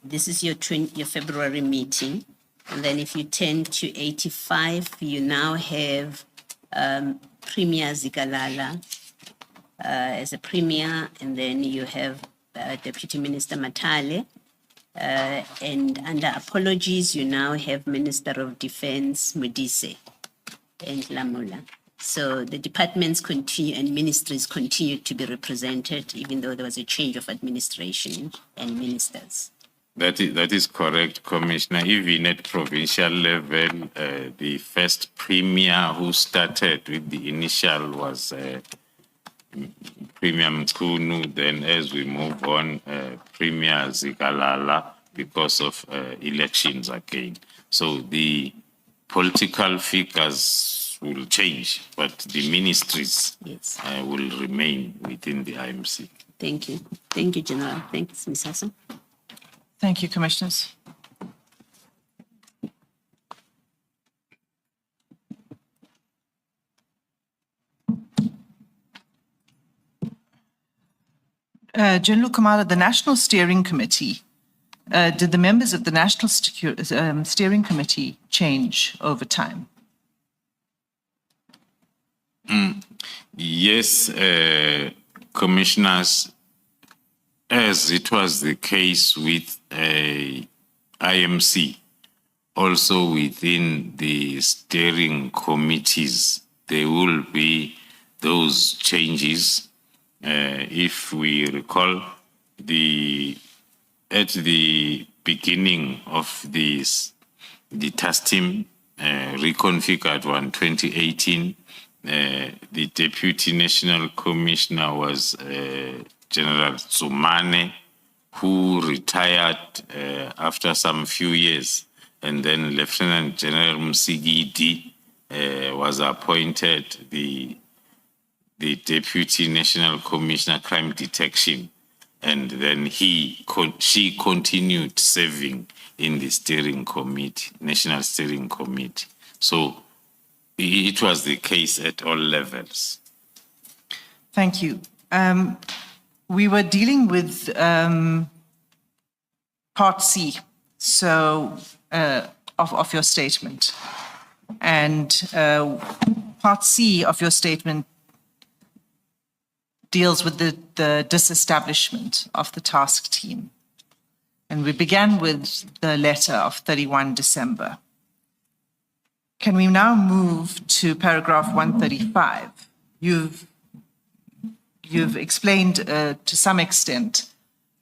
This is your February meeting, and then if you turn to 85, you now have Premier Zikalala as a premier, and then you have Deputy Minister Matale, and under apologies, you now have Minister of Defense Modise and Lamola. So the departments continue and ministries continue to be represented, even though there was a change of administration and ministers. That is correct, Commissioner. Even at provincial level, the first premier who started with the initial was Premier Mkunu. Then as we move on, Premier Zikalala, because of elections again. So the political figures will change, but the ministries Yes. will remain within the IMC. Thank you. Thank you, General. Thanks, Ms. Hassan. Thank you, Commissioners. General Kamala, the National Steering Committee, did the members of the National Steering Committee change over time? Yes, Commissioners, as it was the case with IMC, also within the steering committees, there will be those changes. If we recall, at the beginning of the task team reconfigured 2018, the Deputy National Commissioner was General Zumane, who retired after some few years, and then Lieutenant General Msigidi was appointed the Deputy National Commissioner Crime Detection, and then she continued serving in the steering committee, National Steering Committee. So it was the case at all levels. Thank you. We were dealing with Part C, so of your statement, and Part C of your statement deals with the disestablishment of the task team. And we began with the letter of 31 December. Can we now move to paragraph 135? You've explained to some extent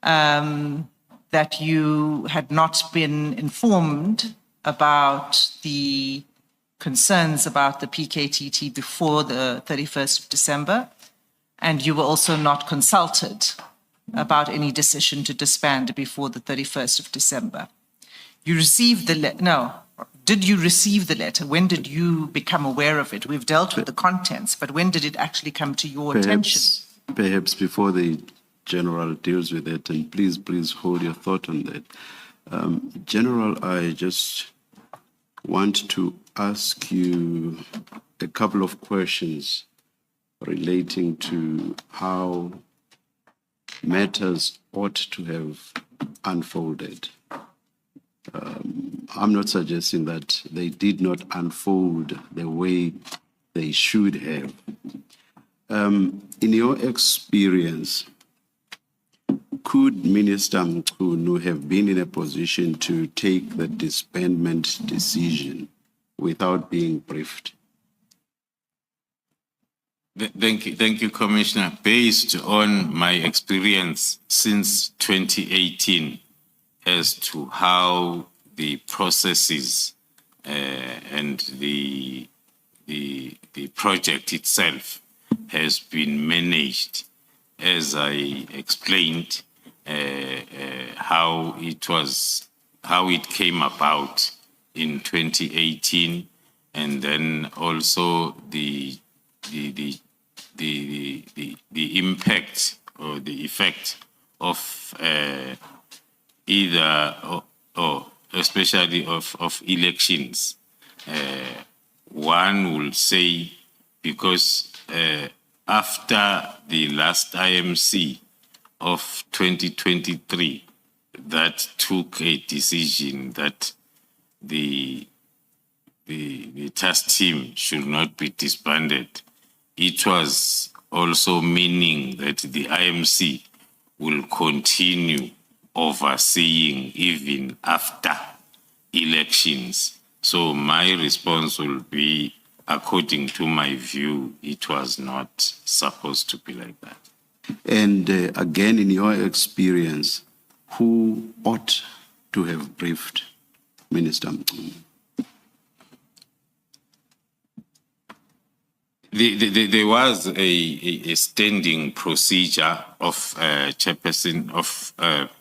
that you had not been informed about the concerns about the PKTT before the 31st of December, and you were also not consulted about any decision to disband before the 31st of December. You received the letter. No, did you receive the letter? When did you become aware of it? We've dealt with the contents, but when did it actually come to your attention? Perhaps before the General deals with it, and please hold your thought on that. General, I just want to ask you a couple of questions relating to how matters ought to have unfolded. I'm not suggesting that they did not unfold the way they should have. In your experience, could Minister Mchunu have been in a position to take the disbandment decision without being briefed? Thank you, Commissioner. Based on my experience since 2018 as to how the processes and the project itself has been managed, as I explained, how it came about in 2018, and then also the impact or the effect of either or especially of elections. One will say, because after the last IMC of 2023 that took a decision that the task team should not be disbanded, it was also meaning that the IMC will continue overseeing even after elections. So my response will be, according to my view, it was not supposed to be like that. And again, in your experience, who ought to have briefed Minister Mchunu? There was a standing procedure of chairperson of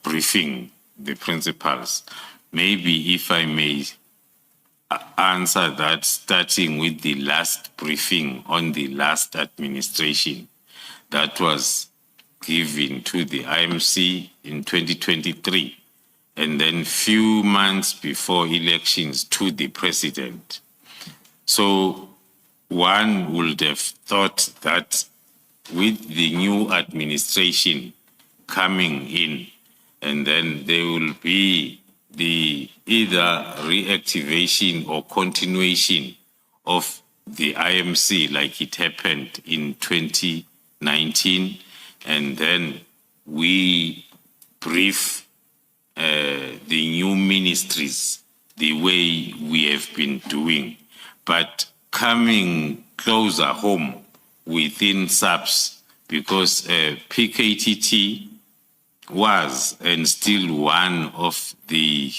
briefing the principals. Maybe if I may answer that, starting with the last briefing on the last administration that was given to the IMC in 2023, and then few months before elections to the president. So one would have thought that with the new administration coming in, and then there will be the either reactivation or continuation of the IMC like it happened in 2019, and then we brief the new ministries the way we have been doing. But coming closer home within SAPS, because PKTT was and still one of the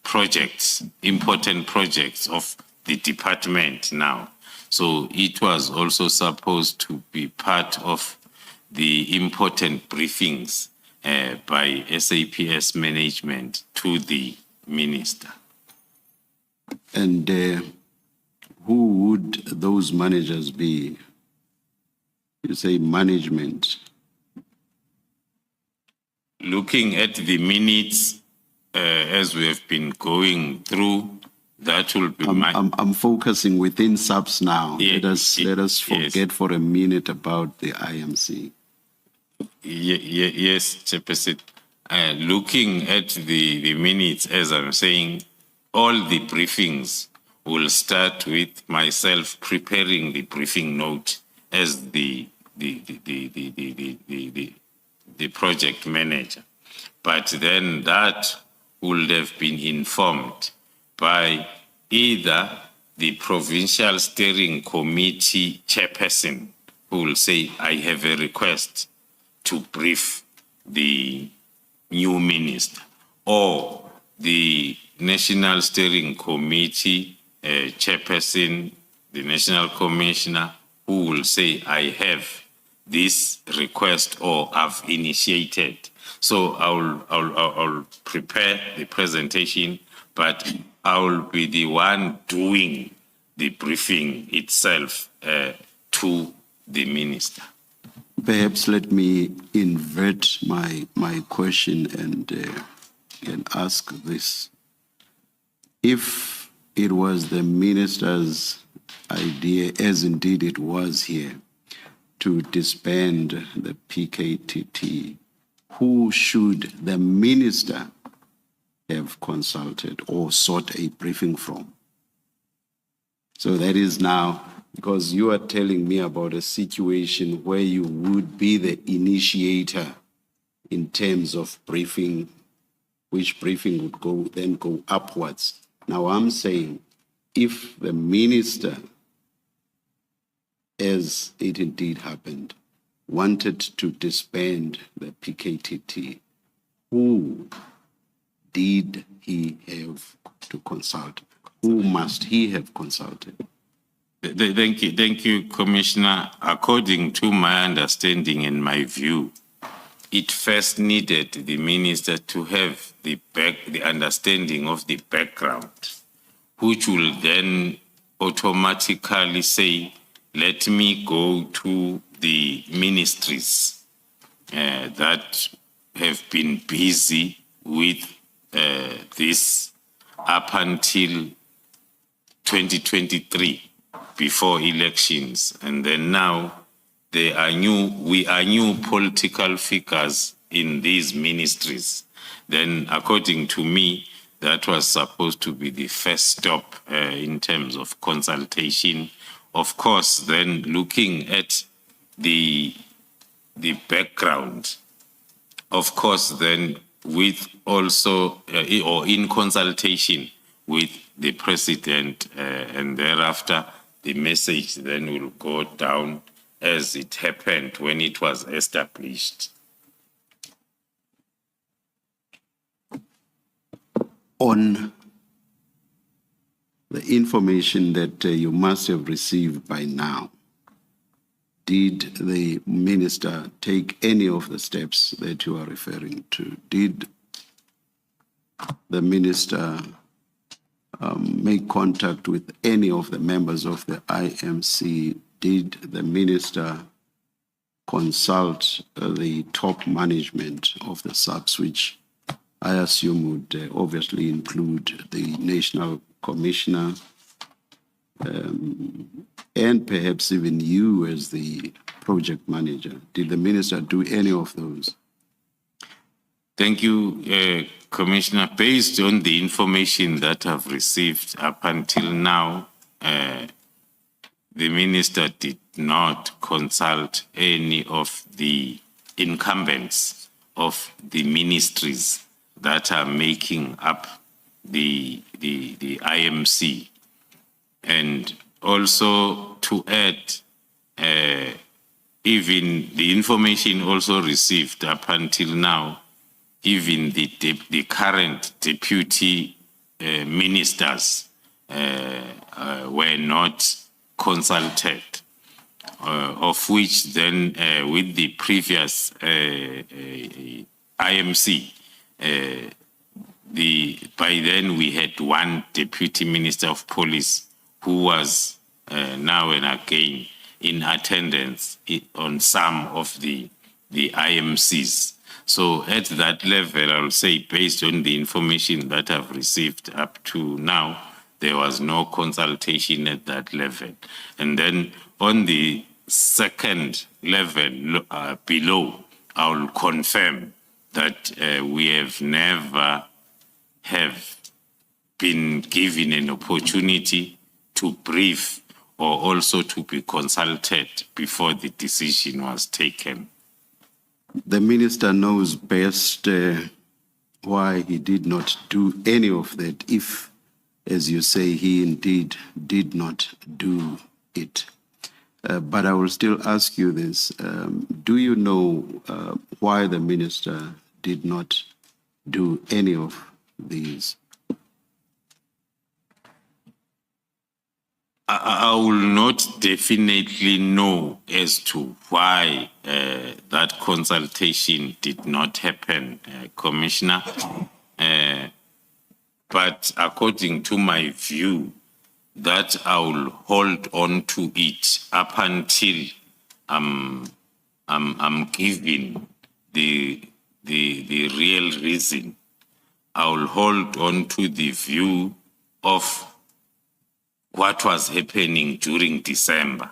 projects, important projects of the department now. So it was also supposed to be part of the important briefings by SAPS management to the minister. And who would those managers be? You say management. Looking at the minutes as we have been going through, that will be I'm focusing within SAPS now. Yeah, let us forget for a minute about the IMC. Yes, Chairperson. Looking at the minutes, as I'm saying, all the briefings will start with myself preparing the briefing note as the project manager. But then that would have been informed by either the provincial steering committee chairperson, who will say, I have a request to brief the new minister, or the national steering committee chairperson, the national commissioner, who will say, I have this request or I've initiated. So I'll prepare the presentation, but I will be the one doing the briefing itself to the minister. Perhaps let me invert my question and ask this. If it was the minister's idea, as indeed it was here, to disband the PKTT, who should the minister have consulted or sought a briefing from? So that is now, because you are telling me about a situation where you would be the initiator in terms of briefing, which briefing would then go upwards. Now I'm saying, if the minister, as it indeed happened, wanted to disband the PKTT, who did he have to consult? Who must he have consulted? Thank you, Commissioner. According to my understanding and my view, it first needed the minister to have the understanding of the background, which will then automatically say, let me go to the ministries that have been busy with this up until 2023, before elections. And then now we are new political figures in these ministries. Then according to me, that was supposed to be the first stop in terms of consultation. Of course, then looking at the background, of course, then with also, or in consultation with the president, and thereafter the message then will go down as it happened when it was established. On the information that you must have received by now, did the minister take any of the steps that you are referring to? Did the minister make contact with any of the members of the IMC, did the minister consult the top management of the SAPS, which I assume would obviously include the National Commissioner, and perhaps even you as the project manager? Did the minister do any of those? Thank you, Commissioner. Based on the information that I've received up until now, the minister did not consult any of the incumbents of the ministries that are making up the IMC. And also to add, even the information also received up until now, even the current deputy ministers were not consulted, of which then with the previous IMC, by then we had one deputy minister of police who was now and again in attendance on some of the IMCs. So at that level, I will say, based on the information that I've received up to now, there was no consultation at that level. And then on the second level below, I will confirm that we have never been given an opportunity to brief or also to be consulted before the decision was taken. The minister knows best why he did not do any of that, if, as you say, he indeed did not do it. But I will still ask you this. Do you know why the minister did not do any of these? I will not definitely know as to why that consultation did not happen, Commissioner. But according to my view, that I will hold on to it up until I'm given the real reason. I will hold on to the view of what was happening during December,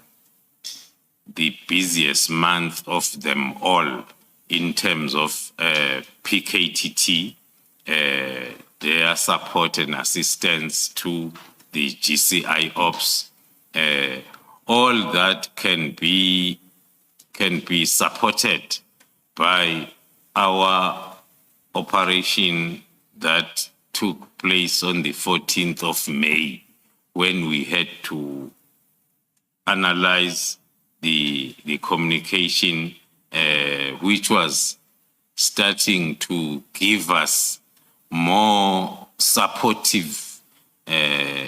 the busiest month of them all in terms of PKTT, their support and assistance to the GCI ops. All that can be supported by our operation that took place on the 14th of May, when we had to analyze the communication, which was starting to give us more supportive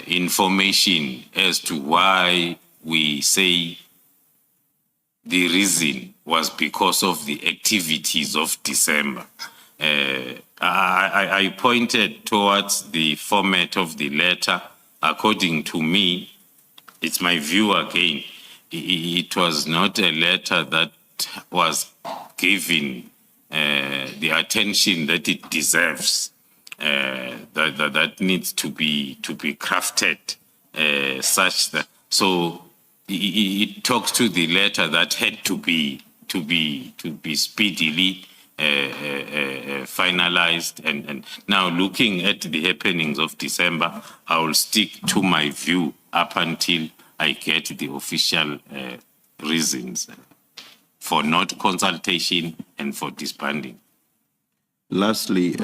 information as to why we say the reason was because of the activities of December. I pointed towards the format of the letter. According to me, it's my view again, it was not a letter that was given the attention that it deserves, that needs to be crafted such that. So it talks to the letter that had to be speedily finalized, and now looking at the happenings of December, I will stick to my view up until I get the official reasons for not consultation and for disbanding. Lastly,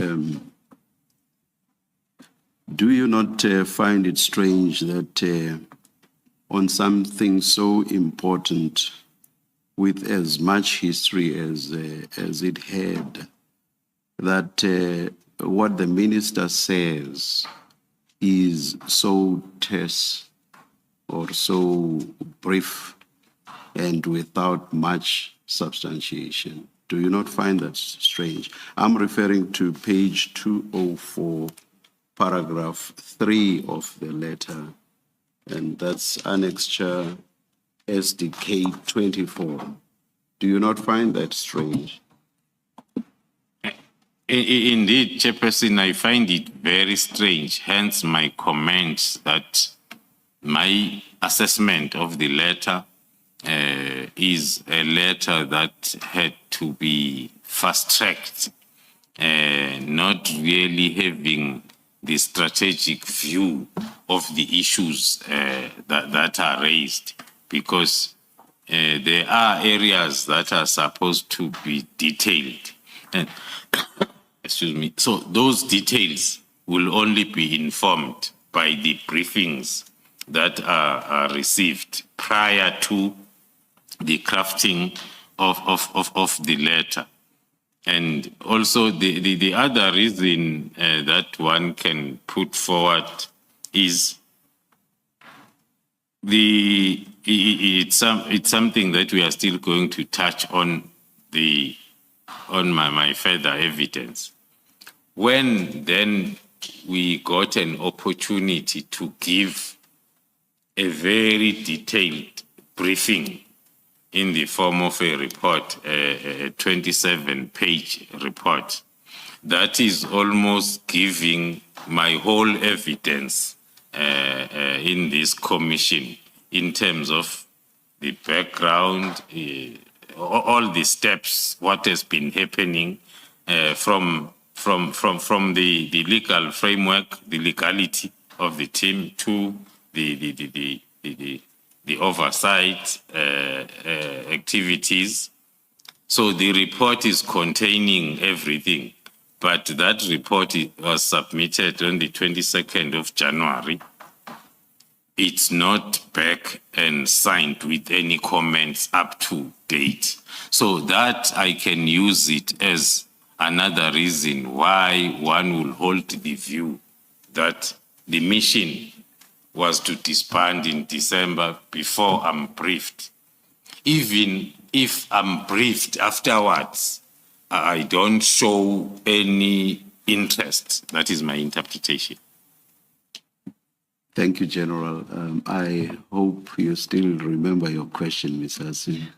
do you not find it strange that on something so important, with as much history as it had, that what the minister says is so terse or so brief and without much substantiation? Do you not find that strange? I'm referring to page 204 paragraph 3 of the letter, and that's annexure SDK 24. Do you not find that strange? Indeed, Chairperson, I find it very strange, hence my comment that my assessment of the letter is a letter that had to be fast-tracked, not really having the strategic view of the issues that are raised, because there are areas that are supposed to be detailed. And excuse me. So those details will only be informed by the briefings that are received prior to the crafting of the letter. And also the other reason that one can put forward is it's something that we are still going to touch on my further evidence. When then we got an opportunity to give a very detailed briefing in the form of a report, a 27-page report, that is almost giving my whole evidence in this commission in terms of the background, all the steps, what has been happening from the legal framework, the legality of the team, to the oversight activities. So the report is containing everything, but that report was submitted on the 22nd of January. It's not back and signed with any comments up to date. So that I can use it as another reason why one will hold the view that the mission was to disband in December before I'm briefed. Even if I'm briefed afterwards, I don't show any interest. That is my interpretation. Thank you, General. I hope you still remember your question, Ms. Hassim.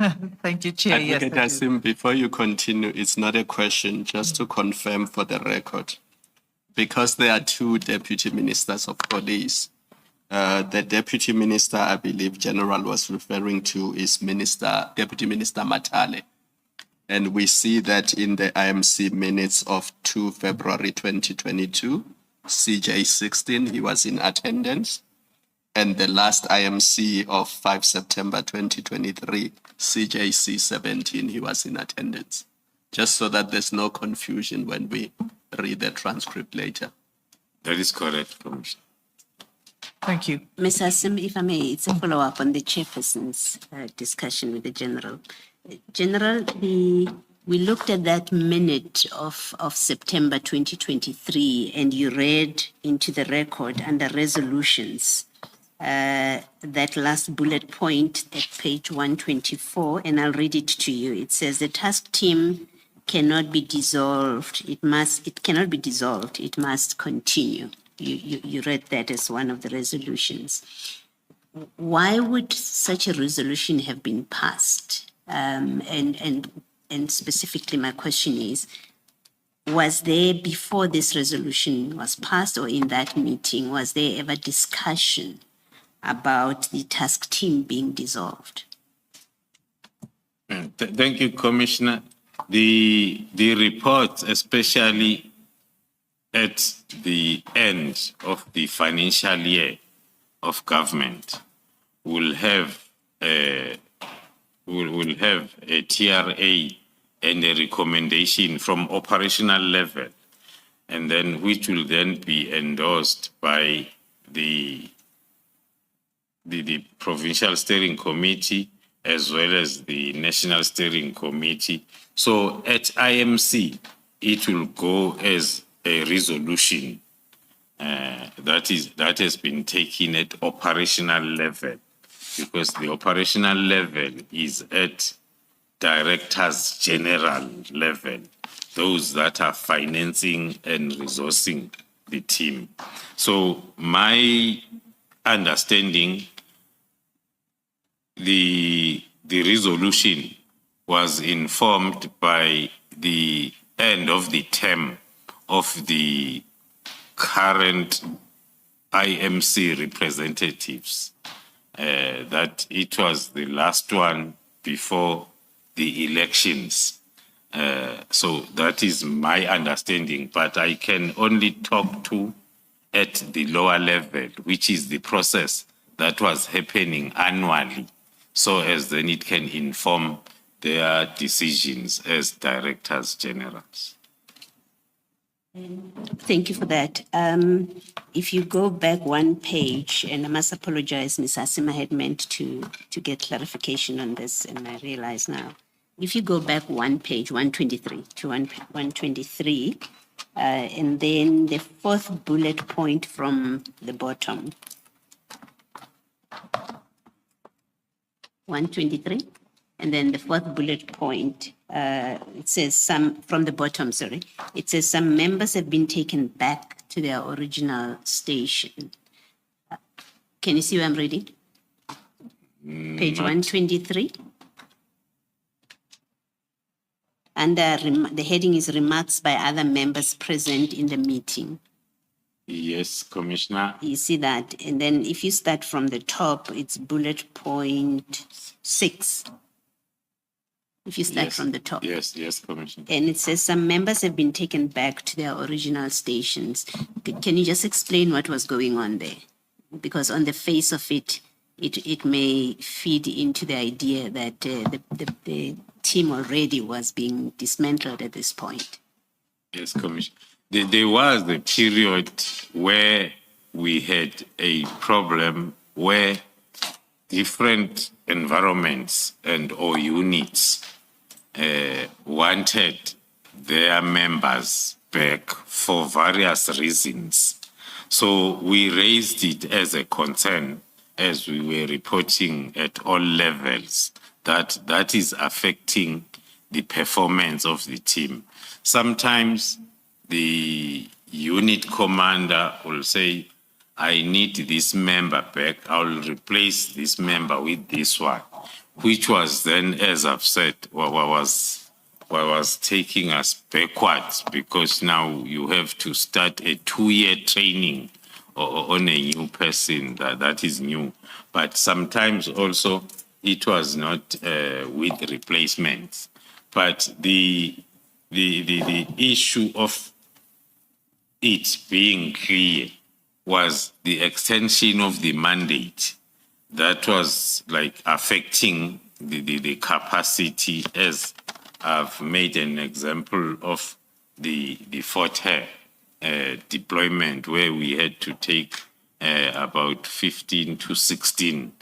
Thank you, Chair. Yes, Advocate I do. Hassim, before you continue, it's not a question, just to confirm for the record. Because there are two deputy ministers of police, the deputy minister, I believe General was referring to, is Deputy Minister Matale. And we see that in the IMC minutes of 2 February 2022, CJ 16, he was in attendance. And the last IMC of 5 September 2023, CJC 17, he was in attendance. Just so that there's no confusion when we read the transcript later. That is correct, Commissioner. Thank you. Ms. Hassim, if I may, it's a follow-up on the chairperson's discussion with the General. General, we looked at that minute of September 2023, and you read into the record under resolutions, that last bullet point at page 124, and I'll read it to you. It says the task team cannot be dissolved. It cannot be dissolved. It must continue. You read that as one of the resolutions. Why would such a resolution have been passed? And specifically, my question is, was there, before this resolution was passed or in that meeting, was there ever discussion about the task team being dissolved? Thank you, Commissioner. The report, especially at the end of the financial year of government, will have a TRA and a recommendation from operational level, and then which will then be endorsed by the Provincial Steering Committee as well as the National Steering Committee. So at IMC, it will go as a resolution that has been taken at operational level, because the operational level is at Directors General level, those that are financing and resourcing the team. So my understanding, the resolution was informed by the end of the term of the current IMC representatives, that it was the last one before the elections. So that is my understanding, but I can only talk to at the lower level, which is the process that was happening annually, so as then it can inform their decisions as directors generals. Thank you for that. If you go back one page, and I must apologize, Ms. Asima had meant to get clarification on this, and I realize now. If you go back one page, 123 to 123, and then the fourth bullet point from the bottom. 123, and then the fourth bullet point, it says from the bottom, sorry. It says some members have been taken back to their original station. Can you see where I'm reading? Page 123. And the heading is remarks by other members present in the meeting. Yes, Commissioner. You see that? And then if you start from the top, it's bullet point 6. If you start from the top. Yes, Commissioner. And it says some members have been taken back to their original stations. Can you just explain what was going on there? Because on the face of it, it may feed into the idea that the team already was being dismantled at this point. Yes, Commissioner. There was the period where we had a problem where different environments and or units wanted their members back for various reasons. So we raised it as a concern as we were reporting at all levels that is affecting the performance of the team. Sometimes the unit commander will say, I need this member back, I'll replace this member with this one, which was then, as I've said, was taking us backwards, because now you have to start a 2-year training on a new person that is new. But sometimes also it was not with replacements. But the issue of it being clear was the extension of the mandate that was like affecting the capacity, as I've made an example of the Fort Hare deployment, where we had to take about 15 to 16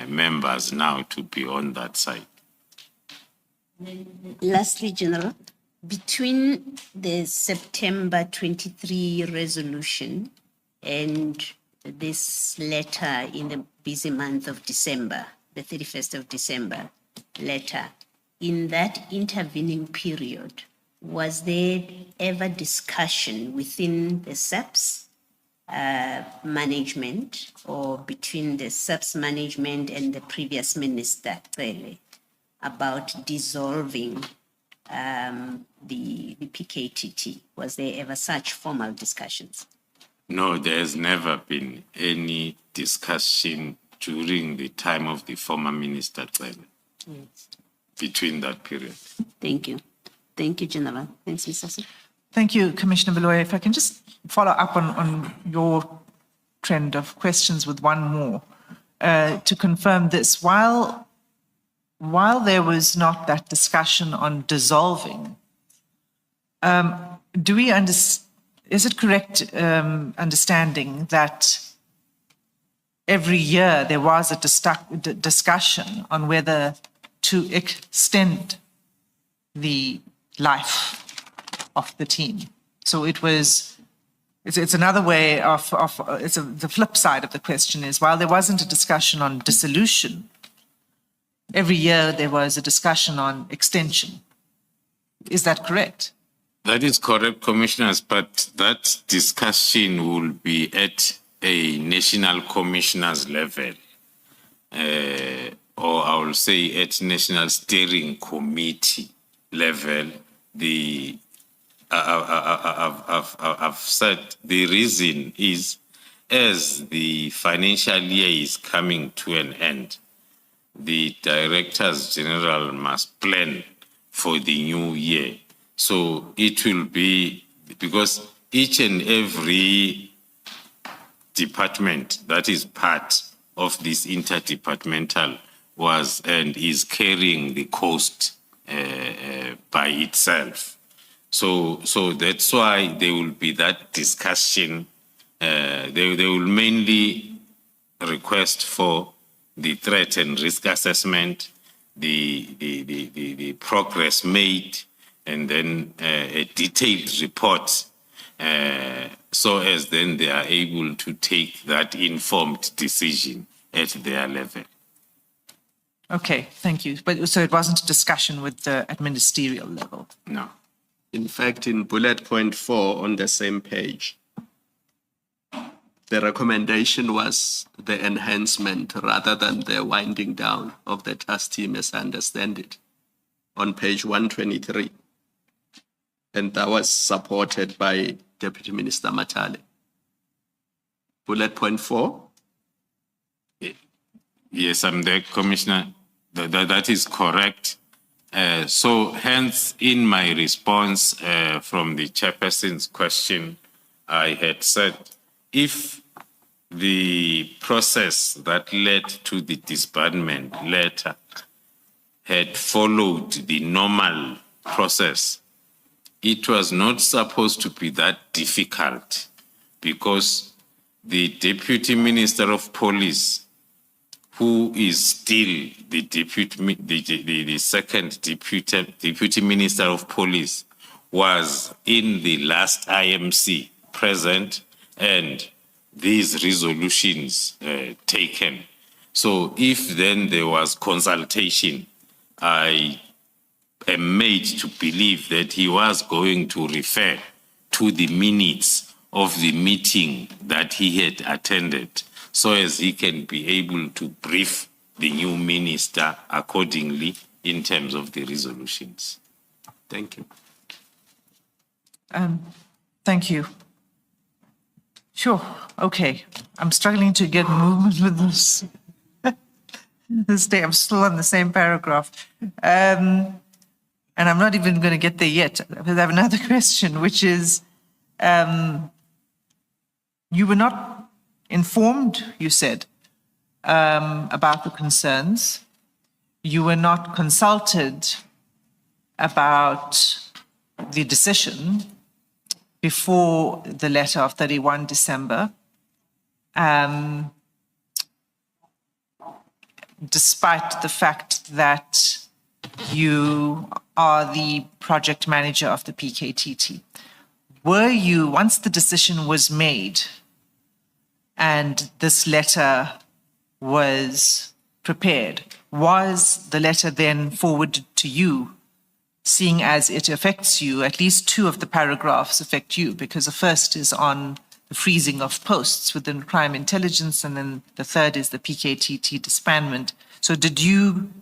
members now to be on that side. Lastly, General, between the September 23 resolution and this letter in the busy month of December, the 31st of December letter, in that intervening period, was there ever discussion within the SAPS management or between the SAPS management and the previous minister, really, about dissolving the PKTT? Was there ever such formal discussions? No, there's never been any discussion during the time of the former minister, yes, between that period. Thank you. Thank you, General. Thanks, Ms. Sassi. Thank you, Commissioner Beloya. If I can just follow up on your trend of questions with one more to confirm this. While there was not that discussion on dissolving, is it correct understanding that every year there was a discussion on whether to extend the life of the team? So it's another way of the flip side of the question is, while there wasn't a discussion on dissolution, every year there was a discussion on extension. Is that correct? That is correct, Commissioners, but that discussion will be at a national commissioners level, or I will say at national steering committee level. I've said the reason is, as the financial year is coming to an end, the directors general must plan for the new year. So it will be, because each and every department that is part of this interdepartmental was and is carrying the cost by itself. So that's why there will be that discussion. They will mainly request for the threat and risk assessment, the progress made, and then a detailed report, so as then they are able to take that informed decision at their level. Okay, thank you. But so it wasn't a discussion with the at ministerial level? No. In fact, in bullet point 4 on the same page, the recommendation was the enhancement rather than the winding down of the task team, as I understand it, on page 123. And that was supported by Deputy Minister Matale. Bullet point 4. Yes, I'm there, Commissioner. That is correct. So hence, in my response from the chairperson's question, I had said, if the process that led to the disbandment letter had followed the normal process, it was not supposed to be that difficult, because the Deputy Minister of Police, who is still the second Deputy Minister of Police, was in the last IMC present and these resolutions taken. So if then there was consultation, I am made to believe that he was going to refer to the minutes of the meeting that he had attended, so as he can be able to brief the new minister accordingly in terms of the resolutions. Thank you. Thank you. Sure, okay. I'm struggling to get movement with this. This day, I'm still on the same paragraph. And I'm not even going to get there yet. I have another question, which is, you were not informed, you said, about the concerns. You were not consulted about the decision before the letter of 31 December. Despite the fact that you are the project manager of the PKTT. Were you, once the decision was made and this letter was prepared, was the letter then forwarded to you, seeing as it affects you? At least two of the paragraphs affect you, because the first is on the freezing of posts within crime intelligence, and then the third is the PKTT disbandment. So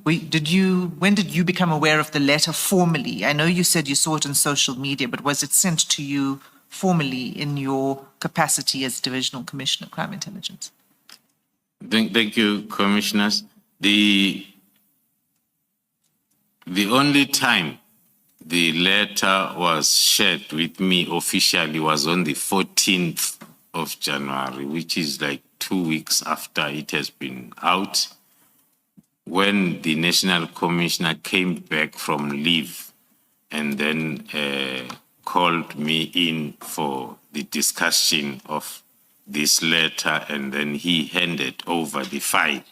when did you become aware of the letter formally? I know you said you saw it on social media, but was it sent to you formally in your capacity as Divisional Commissioner of Crime Intelligence? Thank you, Commissioners. The only time the letter was shared with me officially was on the 14th of January, which is like 2 weeks after it has been out, when the National Commissioner came back from leave and then called me in for the discussion of this letter, and then he handed over the file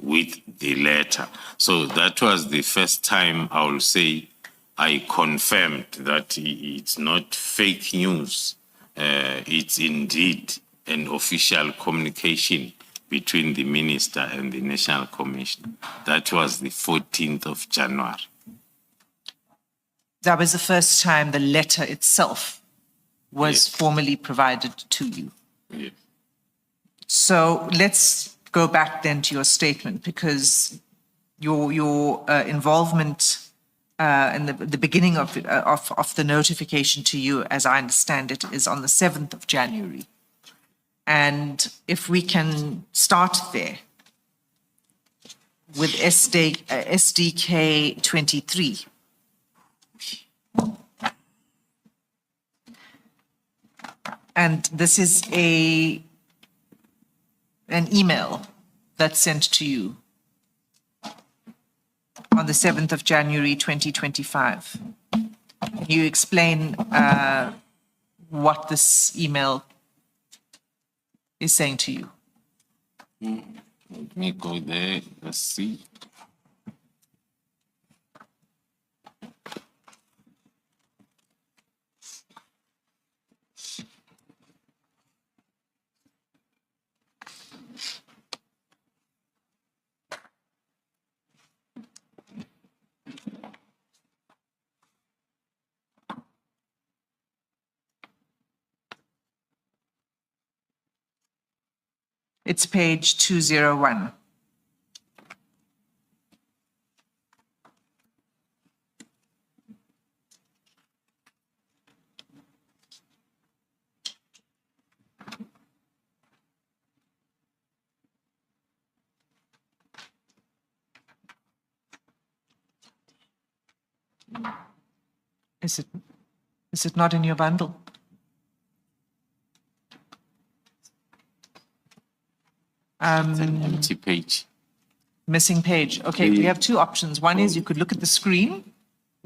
with the letter. So that was the first time, I will say, I confirmed that it's not fake news. It's indeed an official communication between the minister and the National Commission. That was the 14th of January. That was the first time the letter itself was Yes. formally provided to you. Yes. So let's go back then to your statement, because your involvement in the beginning of the notification to you, as I understand it, is on the 7th of January. And if we can start there with SDK 23. And this is an email that's sent to you on the 7th of January 2025. Can you explain what this email is saying to you? Let me go there. Let's see. It's page 201. Is it not in your bundle? It's an empty page. Missing page. Okay, we have two options. One is you could look at the screen,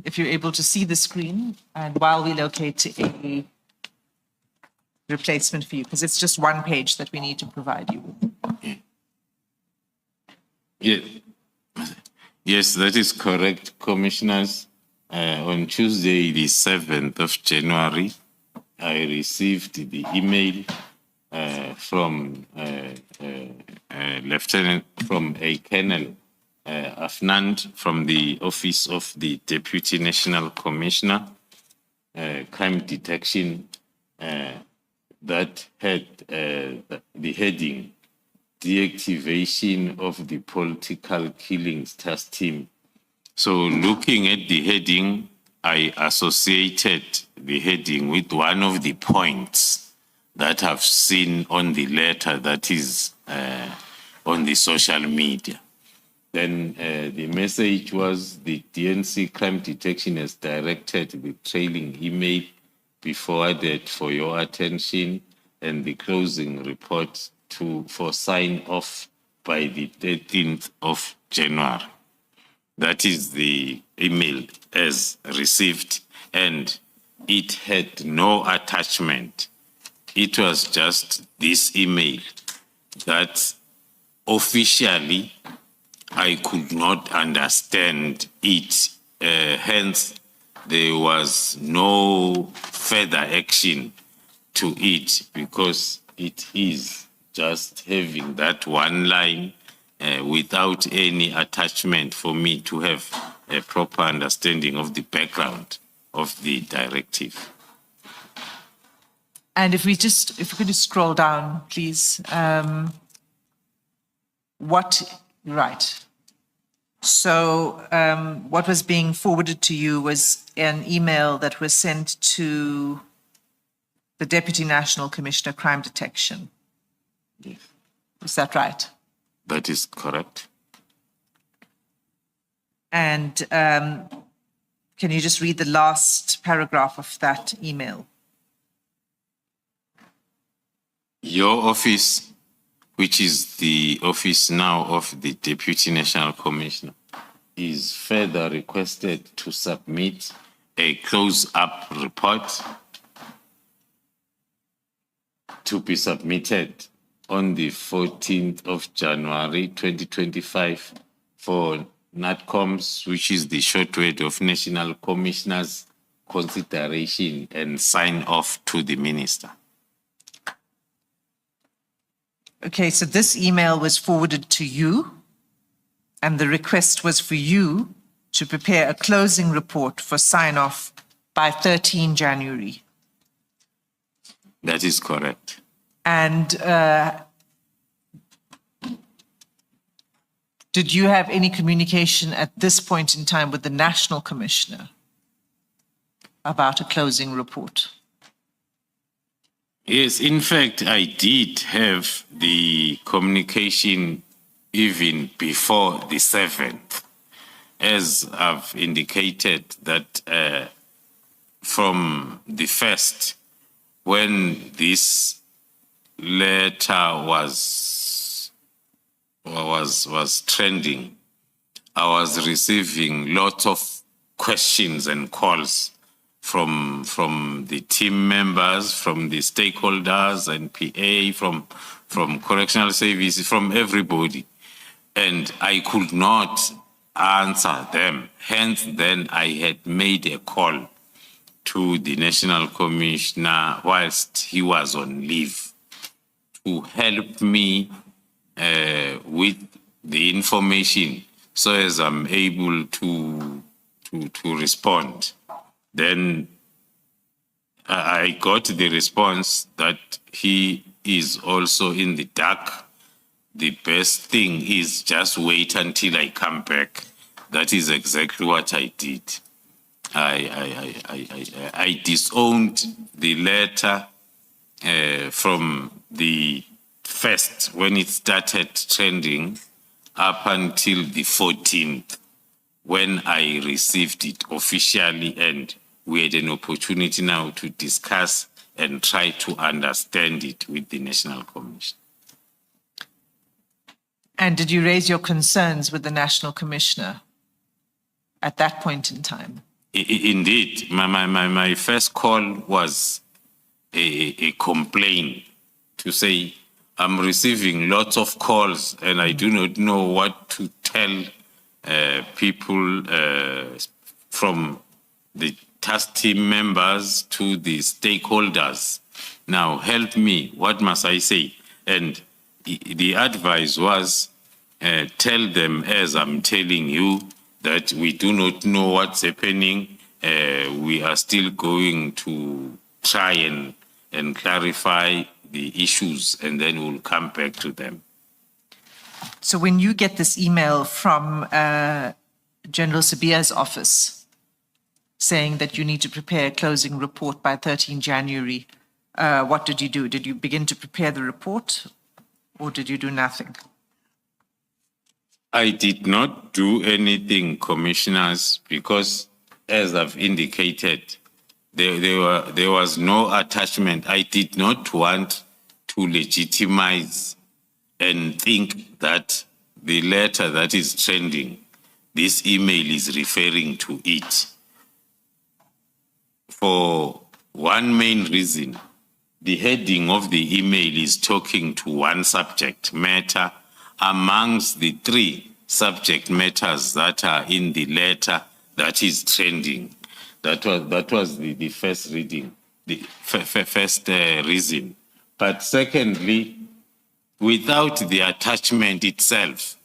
if you're able to see the screen, and while we locate a replacement for you, because it's just one page that we need to provide you with. Yeah. Yes, that is correct, Commissioners. On Tuesday, the 7th of January, I received the email from from a Colonel Afnand from the Office of the Deputy National Commissioner, Crime Detection, that had the heading, Deactivation of the Political Killings Task Team. So looking at the heading, I associated the heading with one of the points that I've seen on the letter that is on the social media. Then the message was the DNC Crime Detection has directed the trailing email be forwarded for your attention and the closing report for sign off by the 13th of January. That is the email as received, and it had no attachment. It was just this email that officially I could not understand it. Hence, there was no further action to it because it is just having that one line without any attachment for me to have a proper understanding of the background of the directive. And if we could just scroll down, please. Right. So what was being forwarded to you was an email that was sent to the Deputy National Commissioner, Crime Detection. Yes. Is that right? That is correct. And can you just read the last paragraph of that email? Your office, which is the office now of the Deputy National Commissioner, is further requested to submit a close-up report to be submitted on the 14th of January 2025 for NATCOM's, which is the short word of National Commissioner's consideration and sign off to the Minister. Okay, so this email was forwarded to you, and the request was for you to prepare a closing report for sign-off by 13 January. That is correct. And did you have any communication at this point in time with the National Commissioner about a closing report? Yes, in fact, I did have the communication even before the 7th, as I've indicated that from the 1st, when this letter was trending, I was receiving lots of questions and calls from the team members, from the stakeholders and PA, from correctional services, from everybody. And I could not answer them. Hence, then I had made a call to the National Commissioner whilst he was on leave to help me with the information so as I'm able to respond. Then I got the response that he is also in the dark. The best thing is just wait until I come back. That is exactly what I did. I disowned the letter from the 1st when it started trending up until the 14th when I received it officially, and we had an opportunity now to discuss and try to understand it with the National Commission. And did you raise your concerns with the National Commissioner at that point in time? Indeed, my first call was a complaint to say, I'm receiving lots of calls and I do not know what to tell people from the task team members to the stakeholders. Now help me, what must I say? And the advice was, tell them as I'm telling you that we do not know what's happening. We are still going to try and clarify the issues, and then we'll come back to them. So when you get this email from General Sabia's office saying that you need to prepare a closing report by 13 January, what did you do? Did you begin to prepare the report or did you do nothing? I did not do anything, commissioners, because as I've indicated, there was no attachment. I did not want to legitimize and think that the letter that is trending, this email is referring to it. For one main reason, the heading of the email is talking to one subject matter amongst the 3 subject matters that are in the letter that is trending. That was the first reading, the first reason. But secondly, without the attachment itself,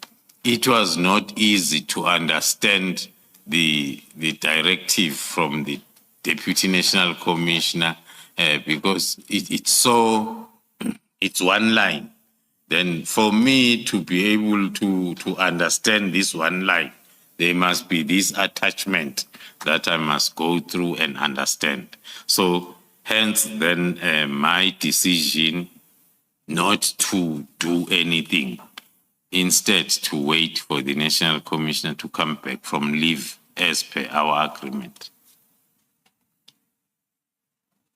it was not easy to understand the directive from the Deputy National Commissioner because it's one line. Then for me to be able to understand this one line, there must be this attachment that I must go through and understand. So hence then my decision not to do anything, instead to wait for the National Commissioner to come back from leave as per our agreement.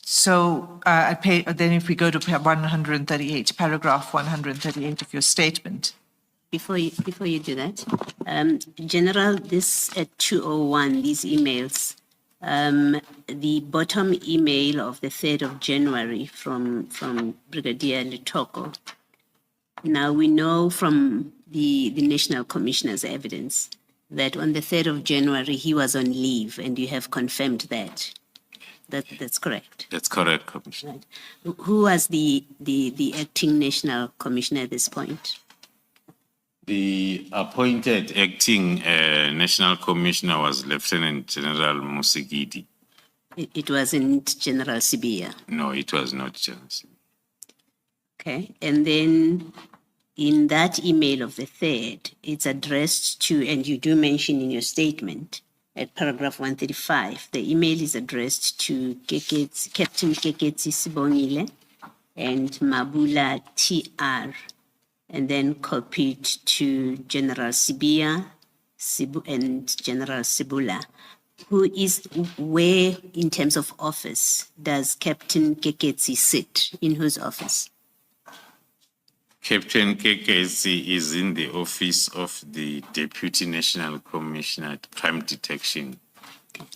So then if we go to paragraph 138 of your statement. Before you do that, General, this at 2:01, these emails, the bottom email of the 3rd of January from Brigadier Lutoko. Now we know from the National Commissioner's evidence that on the 3rd of January he was on leave, and you have confirmed that. That's correct. That's correct, Commissioner. Right. Who was the acting National Commissioner at this point? The appointed acting National Commissioner was Lieutenant General Musigidi. It wasn't General Sibia. No, it was not General. Okay. And then in that email of the 3rd, it's addressed to, and you do mention in your statement at paragraph 135, the email is addressed to Captain Keketsi Sibongile and Mabula TR, and then copied to General Sibia and General Sibula. Who is, where in terms of office does Captain Keketsi sit? In whose office? Captain Kekesi is in the office of the Deputy National Commissioner at Crime Detection,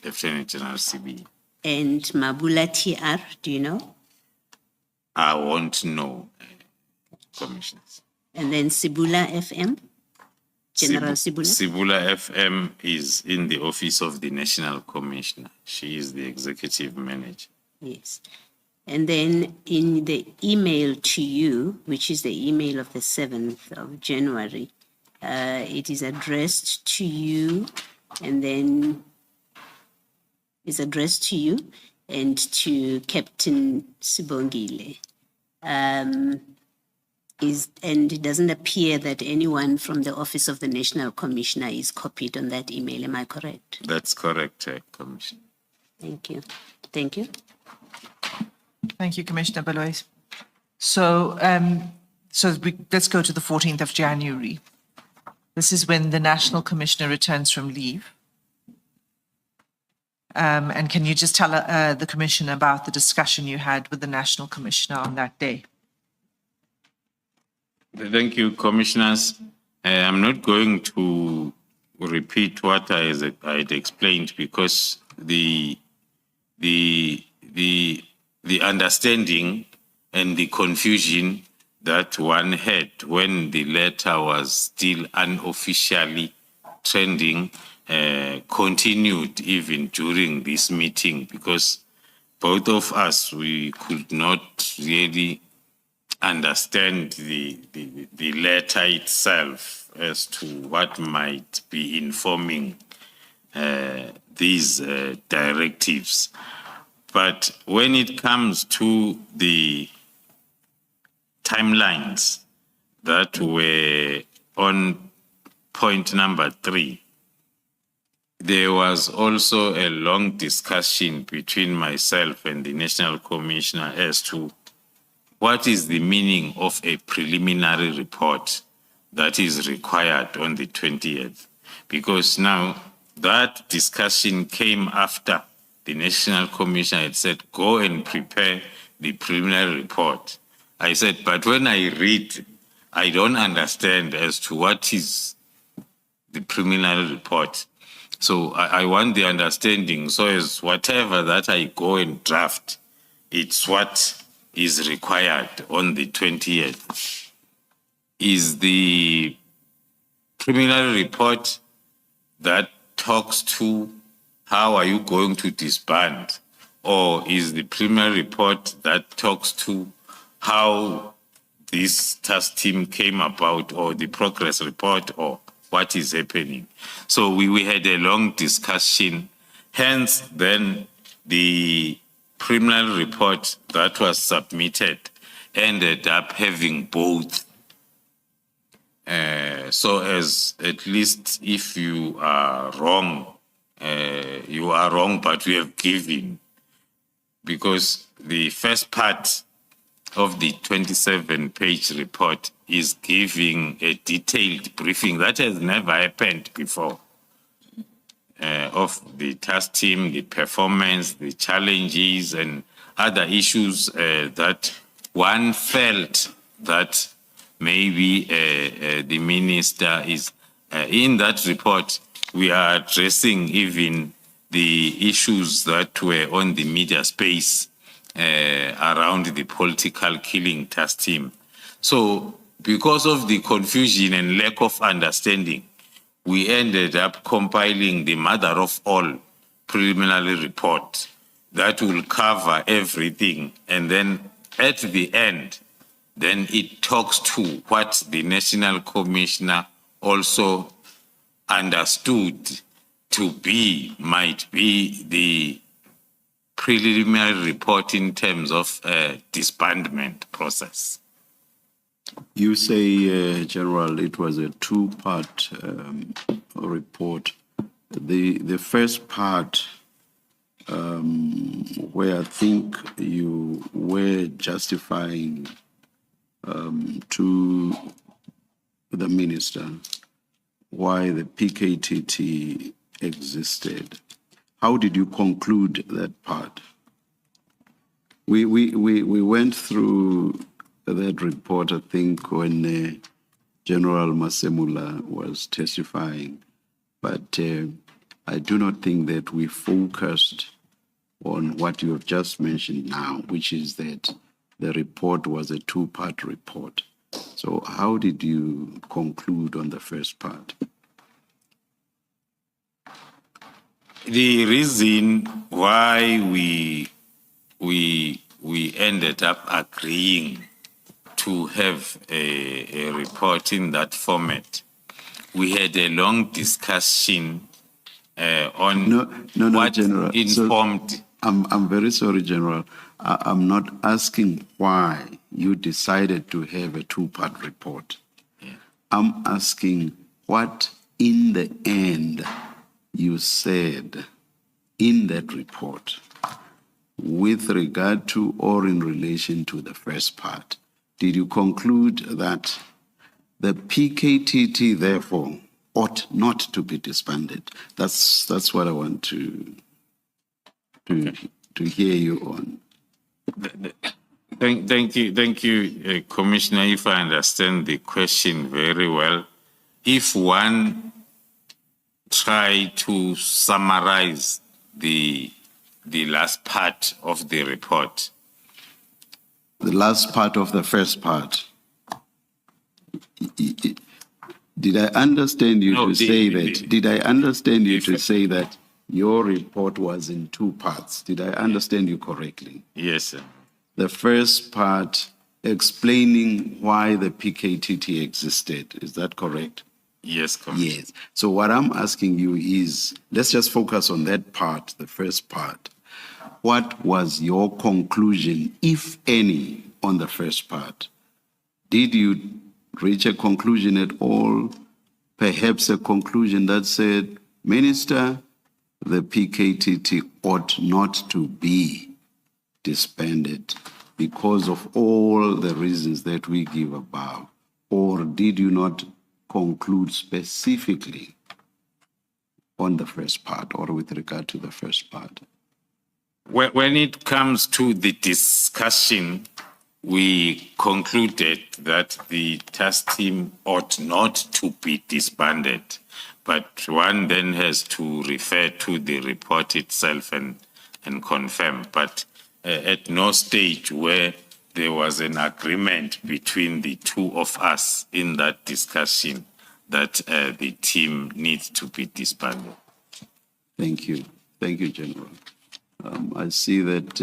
Lieutenant General CB. And Mabula TR, do you know? I won't know, commissioners. And then Sibula FM? General Sibula? Sibula FM is in the office of the National Commissioner. She is the executive manager. Yes. And then in the email to you, which is the email of the 7th of January, it is addressed to you, and then is addressed to you and to Captain Sibongile. And it doesn't appear that anyone from the Office of the National Commissioner is copied on that email. Am I correct? That's correct, Commissioner. Thank you. Thank you. Thank you, Commissioner Balois. So, let's go to the 14th of January. This is when the National Commissioner returns from leave. And can you just tell the Commissioner about the discussion you had with the National Commissioner on that day? Thank you, Commissioners. I'm not going to repeat what I had explained because the understanding and the confusion that one had when the letter was still unofficially trending continued even during this meeting, because both of us, we could not really understand the letter itself as to what might be informing these directives. But when it comes to the timelines that were on point number 3, there was also a long discussion between myself and the National Commissioner as to what is the meaning of a preliminary report that is required on the 20th. Because now that discussion came after the National Commissioner had said, go and prepare the preliminary report. I said, but when I read, I don't understand as to what is the preliminary report. So I want the understanding, so as whatever that I go and draft, it's what is required on the 20th. Is the preliminary report that talks to how are you going to disband, or is the preliminary report that talks to how this task team came about, or the progress report, or what is happening? So we had a long discussion. Hence, then the preliminary report that was submitted ended up having both. So as at least if you are wrong, but we have given, because the first part of the 27-page report is giving a detailed briefing that has never happened before of the task team, the performance, the challenges, and other issues that one felt that maybe the minister is in that report. We are addressing even the issues that were on the media space around the political killing task team. So because of the confusion and lack of understanding, we ended up compiling the mother of all preliminary report that will cover everything. And then at the end, then it talks to what the National Commissioner also understood to be, might be the preliminary report in terms of disbandment process. You say, General, it was a two-part report. The first part, where I think you were justifying to the minister why the PKTT existed. How did you conclude that part? We went through that report, I think, when General Masemula was testifying, but I do not think that we focused on what you have just mentioned now, which is that the report was a two-part report. So how did you conclude on the first part? The reason why we ended up agreeing to have a report in that format, we had a long discussion on what General. informed. So I'm very sorry, General. I'm not asking why you decided to have a two-part report. Yeah. I'm asking what, in the end, you said in that report with regard to or in relation to the first part. Did you conclude that the PKTT, therefore, ought not to be disbanded? That's what I want to hear you on. Thank you, Commissioner. If I understand the question very well, if one try to summarize the last part of the report. The last part of the first part. Did I understand you to say that? Did I understand you to say that your report was in two parts? Did I understand you correctly? Yes, sir. The first part explaining why the PKTT existed. Is that correct? Yes, Commissioner. Yes. So what I'm asking you is, let's just focus on that part, the first part. What was your conclusion, if any, on the first part? Did you reach a conclusion at all? Perhaps a conclusion that said, Minister, the PKTT ought not to be disbanded because of all the reasons that we give above? Or did you not conclude specifically on the first part or with regard to the first part? When it comes to the discussion, we concluded that the task team ought not to be disbanded, but one then has to refer to the report itself and confirm. But at no stage where there was an agreement between the two of us in that discussion that the team needs to be disbanded. Thank you. Thank you, General. I see that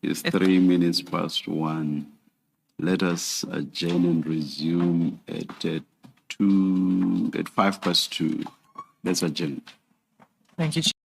it's 3 minutes past 1. Let us adjourn and resume at 5 past 2. Let's adjourn. Thank you, Chair.